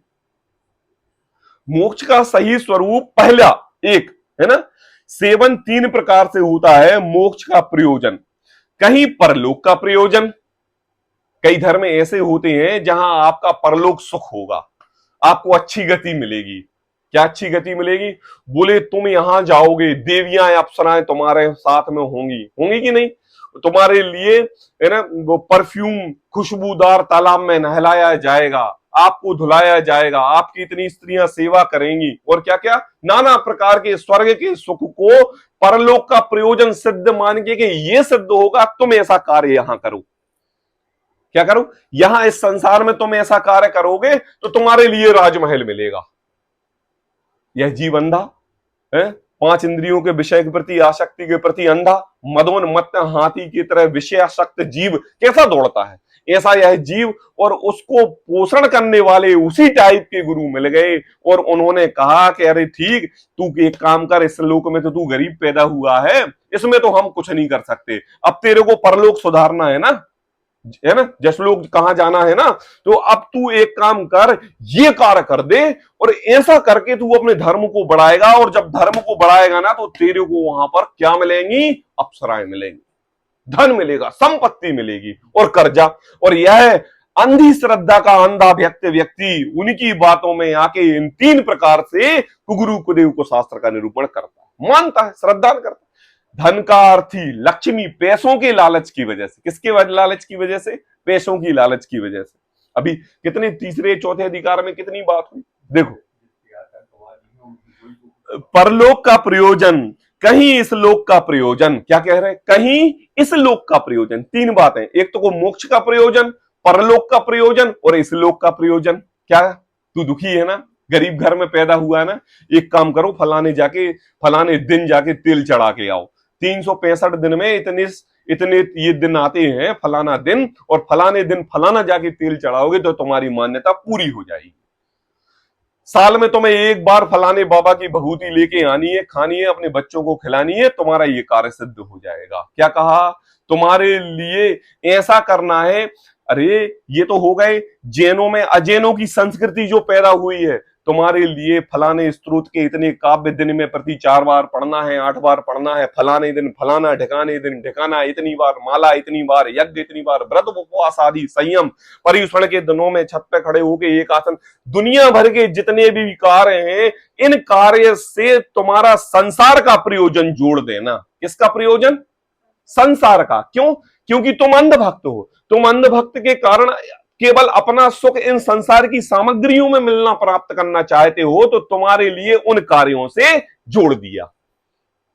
मोक्ष का सही स्वरूप पहला एक है ना, सेवन 3 प्रकार से होता है मोक्ष का प्रयोजन। कहीं परलोक का प्रयोजन, कई धर्म ऐसे होते हैं जहां आपका परलोक सुख होगा, आपको अच्छी गति मिलेगी। क्या अच्छी गति मिलेगी? बोले तुम यहां जाओगे, देवियां अप्सराएं तुम्हारे साथ में होंगी, होंगी कि नहीं? तुम्हारे लिए है ना वो परफ्यूम खुशबूदार तालाब में नहलाया जाएगा, आपको धुलाया जाएगा, आपकी इतनी स्त्रियां सेवा करेंगी और क्या क्या नाना प्रकार के स्वर्ग के सुख को परलोक का प्रयोजन सिद्ध मान के कि ये सिद्ध होगा तुम ऐसा कार्य यहां करो। क्या करो? यहां इस संसार में तुम ऐसा कार्य करोगे तो तुम्हारे लिए राजमहल मिलेगा। यह जीव अंधा है, 5 इंद्रियों के विषय के प्रति आसक्ति के प्रति अंधा, मदोन्मत्त हाथी की तरह विषयासक्त जीव कैसा दौड़ता है, ऐसा यह जीव। और उसको पोषण करने वाले उसी टाइप के गुरु मिल गए और उन्होंने कहा कि अरे ठीक, तू एक काम कर, इस लोक में तो तू गरीब पैदा हुआ है, इसमें तो हम कुछ नहीं कर सकते, अब तेरे को परलोक सुधारना है ना, है ना, जसलोक कहां जाना है ना, तो अब तू एक काम कर, ये कार्य कर दे और ऐसा करके तू अपने धर्म को बढ़ाएगा। और जब धर्म को बढ़ाएगा ना तो तेरे को वहां पर क्या मिलेंगी? अप्सराएं मिलेंगी, धन मिलेगा, संपत्ति मिलेगी और कर्जा। और यह अंधी श्रद्धा का अंधा व्यक्ति उनकी बातों में आके इन 3 प्रकार से कुगुरु कुदेव को शास्त्र का निरूपण करता है, मानता है, श्रद्धा करता है। धन का अर्थी लक्ष्मी, पैसों के लालच की वजह से। किसके लालच की वजह से? पैसों की लालच की वजह से। अभी कितने तीसरे चौथे अधिकार में कितनी बात हुई, देखो। परलोक का प्रयोजन, कहीं इस लोक का प्रयोजन। क्या कह रहे हैं? कहीं इस लोक का प्रयोजन। 3 बातें, एक तो को मोक्ष का प्रयोजन, परलोक का प्रयोजन और इस लोक का प्रयोजन। क्या तू दुखी है ना, गरीब घर में पैदा हुआ है ना, एक काम करो, फलाने दिन जाके तेल चढ़ा के आओ। 365 दिन में इतने ये दिन आते हैं, फलाना दिन और फलाने दिन फलाना जाके तेल चढ़ाओगे तो तुम्हारी मान्यता पूरी हो जाएगी। साल में तुम्हें एक बार फलाने बाबा की भभूति लेके आनी है, खानी है, अपने बच्चों को खिलानी है, तुम्हारा ये कार्य सिद्ध हो जाएगा। क्या कहा? तुम्हारे लिए ऐसा करना है। अरे ये तो हो गए जैनों में, अजैनों की संस्कृति जो पैदा हुई है, तुम्हारे लिए फलाने स्त्रोत के इतने काव्य दिन में प्रति 4 बार पढ़ना है, 8 बार पढ़ना है, फलाने दिन फलाना, ढिकाने दिन ढिकाना, इतनी बार माला, इतनी बार यज्ञ, इतनी बार व्रत उपवास आदि संयम, पर्युषण के दिनों में छत पे खड़े होके एक आसन, दुनिया भर के जितने भी कार्य हैं, इन कार्य से तुम्हारा संसार का प्रयोजन जोड़ देना। किसका प्रयोजन? संसार का। क्यों? क्योंकि तुम अंधभक्त हो। तुम अंधभक्त के कारण केवल अपना सुख इन संसार की सामग्रियों में मिलना प्राप्त करना चाहते हो, तो तुम्हारे लिए उन कार्यों से जोड़ दिया।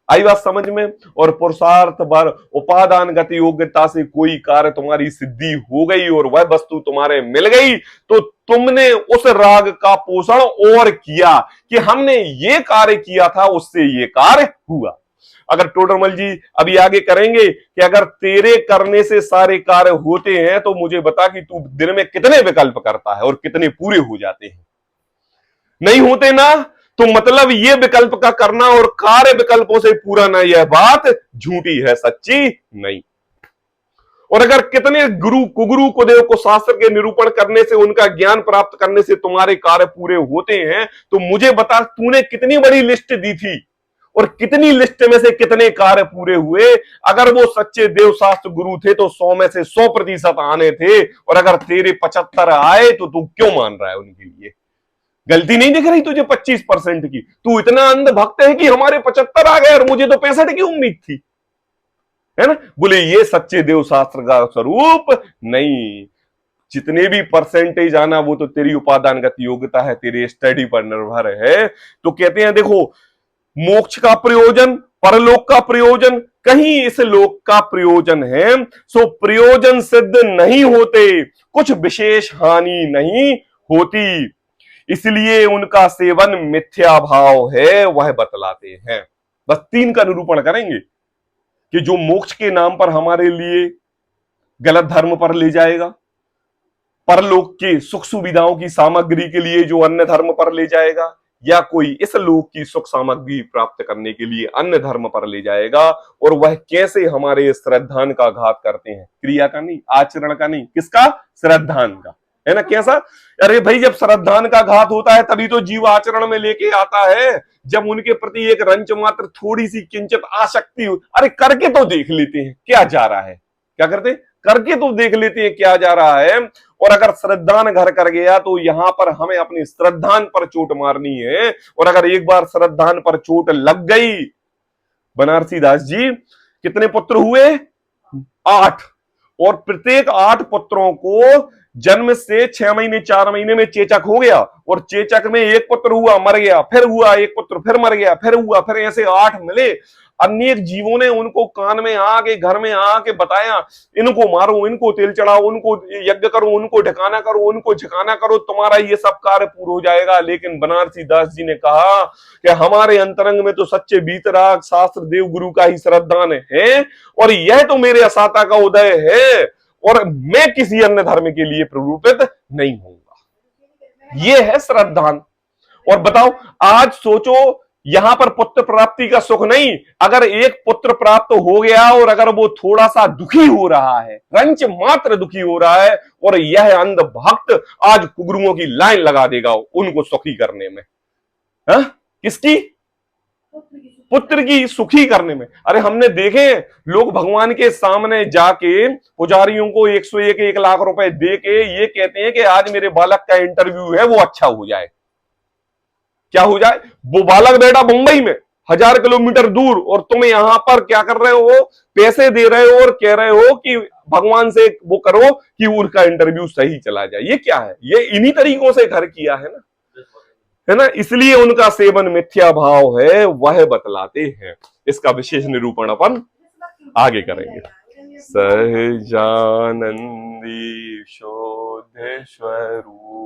आई बात समझ में? और पुरुषार्थ भर उपादान गति योग्यता से कोई कार्य तुम्हारी सिद्धि हो गई और वह वस्तु तुम्हारे मिल गई, तो तुमने उस राग का पोषण और किया कि हमने ये कार्य किया था, उससे ये कार्य हुआ। अगर टोडरमल जी अभी आगे करेंगे कि अगर तेरे करने से सारे कार्य होते हैं तो मुझे बता कि तू दिन में कितने विकल्प करता है और कितने पूरे हो जाते हैं? नहीं होते ना, तो मतलब ये विकल्प का करना और कार्य विकल्पों से पूरा ना, यह बात झूठी है, सच्ची नहीं। और अगर कितने गुरु कुगुरु कुदेव को शास्त्र के निरूपण करने से, उनका ज्ञान प्राप्त करने से तुम्हारे कार्य पूरे होते हैं, तो मुझे बता तूने कितनी बड़ी लिस्ट दी थी और कितनी लिस्ट में से कितने कार्य पूरे हुए? अगर वो सच्चे देव शास्त्र गुरु थे तो 100 में से 100% आने थे, और अगर तेरे 75 आए तो तू क्यों मान रहा है उनके लिए? गलती नहीं दिख रही तुझे 25% की? तू इतना अंधभक्त है कि हमारे 75 आ गए और मुझे तो 65 की उम्मीद थी, है ना? बोले ये सच्चे देव शास्त्र का स्वरूप नहीं। जितने भी परसेंटेज आना वो तो तेरी उपादानगत योग्यता है, तेरे स्टडी पर निर्भर है। तो कहते हैं देखो, मोक्ष का प्रयोजन, परलोक का प्रयोजन, कहीं इस लोक का प्रयोजन है, सो प्रयोजन सिद्ध नहीं होते, कुछ विशेष हानि नहीं होती, इसलिए उनका सेवन मिथ्या भाव है, वह बतलाते हैं। बस 3 का निरूपण करेंगे कि जो मोक्ष के नाम पर हमारे लिए गलत धर्म पर ले जाएगा, परलोक के सुख सुविधाओं की सामग्री के लिए जो अन्य धर्म पर ले जाएगा, या कोई इस लोक की सुख सामग्री प्राप्त करने के लिए अन्य धर्म पर ले जाएगा, और वह कैसे हमारे श्रद्धान का घात करते हैं, क्रिया का नहीं, आचरण का नहीं, किसका? श्रद्धान का, है ना? कैसा? अरे भाई, जब श्रद्धान का घात होता है तभी तो जीव आचरण में लेके आता है। जब उनके प्रति एक रंच मात्र थोड़ी सी किंचित आसक्ति हो, अरे करके तो देख लेते हैं क्या जा रहा है, क्या करते? करके तो देख लेते हैं क्या जा रहा है। और अगर श्रद्धान घर कर गया तो यहां पर हमें अपनी श्रद्धान पर चोट मारनी है, और अगर एक बार श्रद्धान पर चोट लग गई, बनारसी दास जी कितने पुत्र हुए? 8, और प्रत्येक 8 पुत्रों को जन्म से 6 महीने 4 महीने में चेचक हो गया, और चेचक में एक पुत्र हुआ, मर गया, फिर हुआ एक पुत्र, फिर मर गया, फिर हुआ, फिर ऐसे 8 मिले। अनेक जीवों ने उनको कान में आके, घर में आके बताया, इनको मारो, इनको तेल चढ़ाओ, उनको यज्ञ करो, उनको ढकाना करो, उनको झकाना करो, तुम्हारा ये सब कार्य पूरा हो जाएगा। लेकिन बनारसी दास जी ने कहा कि हमारे अंतरंग में तो सच्चे बीतराग शास्त्र देव गुरु का ही श्रद्धान है, और यह तो मेरे असाता का उदय है, और मैं किसी अन्य धर्म के लिए प्ररूपित नहीं होऊंगा। ये है श्रद्धान। और बताओ, आज सोचो, यहां पर पुत्र प्राप्ति का सुख नहीं, अगर एक पुत्र प्राप्त हो गया और अगर वो थोड़ा सा दुखी हो रहा है, रंच मात्र दुखी हो रहा है, और यह अंध भक्त आज गुरुओं की लाइन लगा देगा उनको सुखी करने में। हा? किसकी? पुत्र की सुखी करने में। अरे हमने देखे लोग भगवान के सामने जाके पुजारियों को 101 1 लाख रुपए दे के ये कहते हैं कि आज मेरे बालक का इंटरव्यू है, वो अच्छा हो जाए। क्या हो जाए? वो बालक बेटा मुंबई में 1000 किलोमीटर दूर, और तुम यहां पर क्या कर रहे हो? पैसे दे रहे हो और कह रहे हो कि भगवान से वो करो कि उनका इंटरव्यू सही चला जाए। ये क्या है? ये इन्हीं तरीकों से घर किया है ना, है ना? इसलिए उनका सेवन मिथ्या भाव है, वह बतलाते हैं। इसका विशेष निरूपण अपन आगे करेंगे। सहजानंदी शोध स्वरूप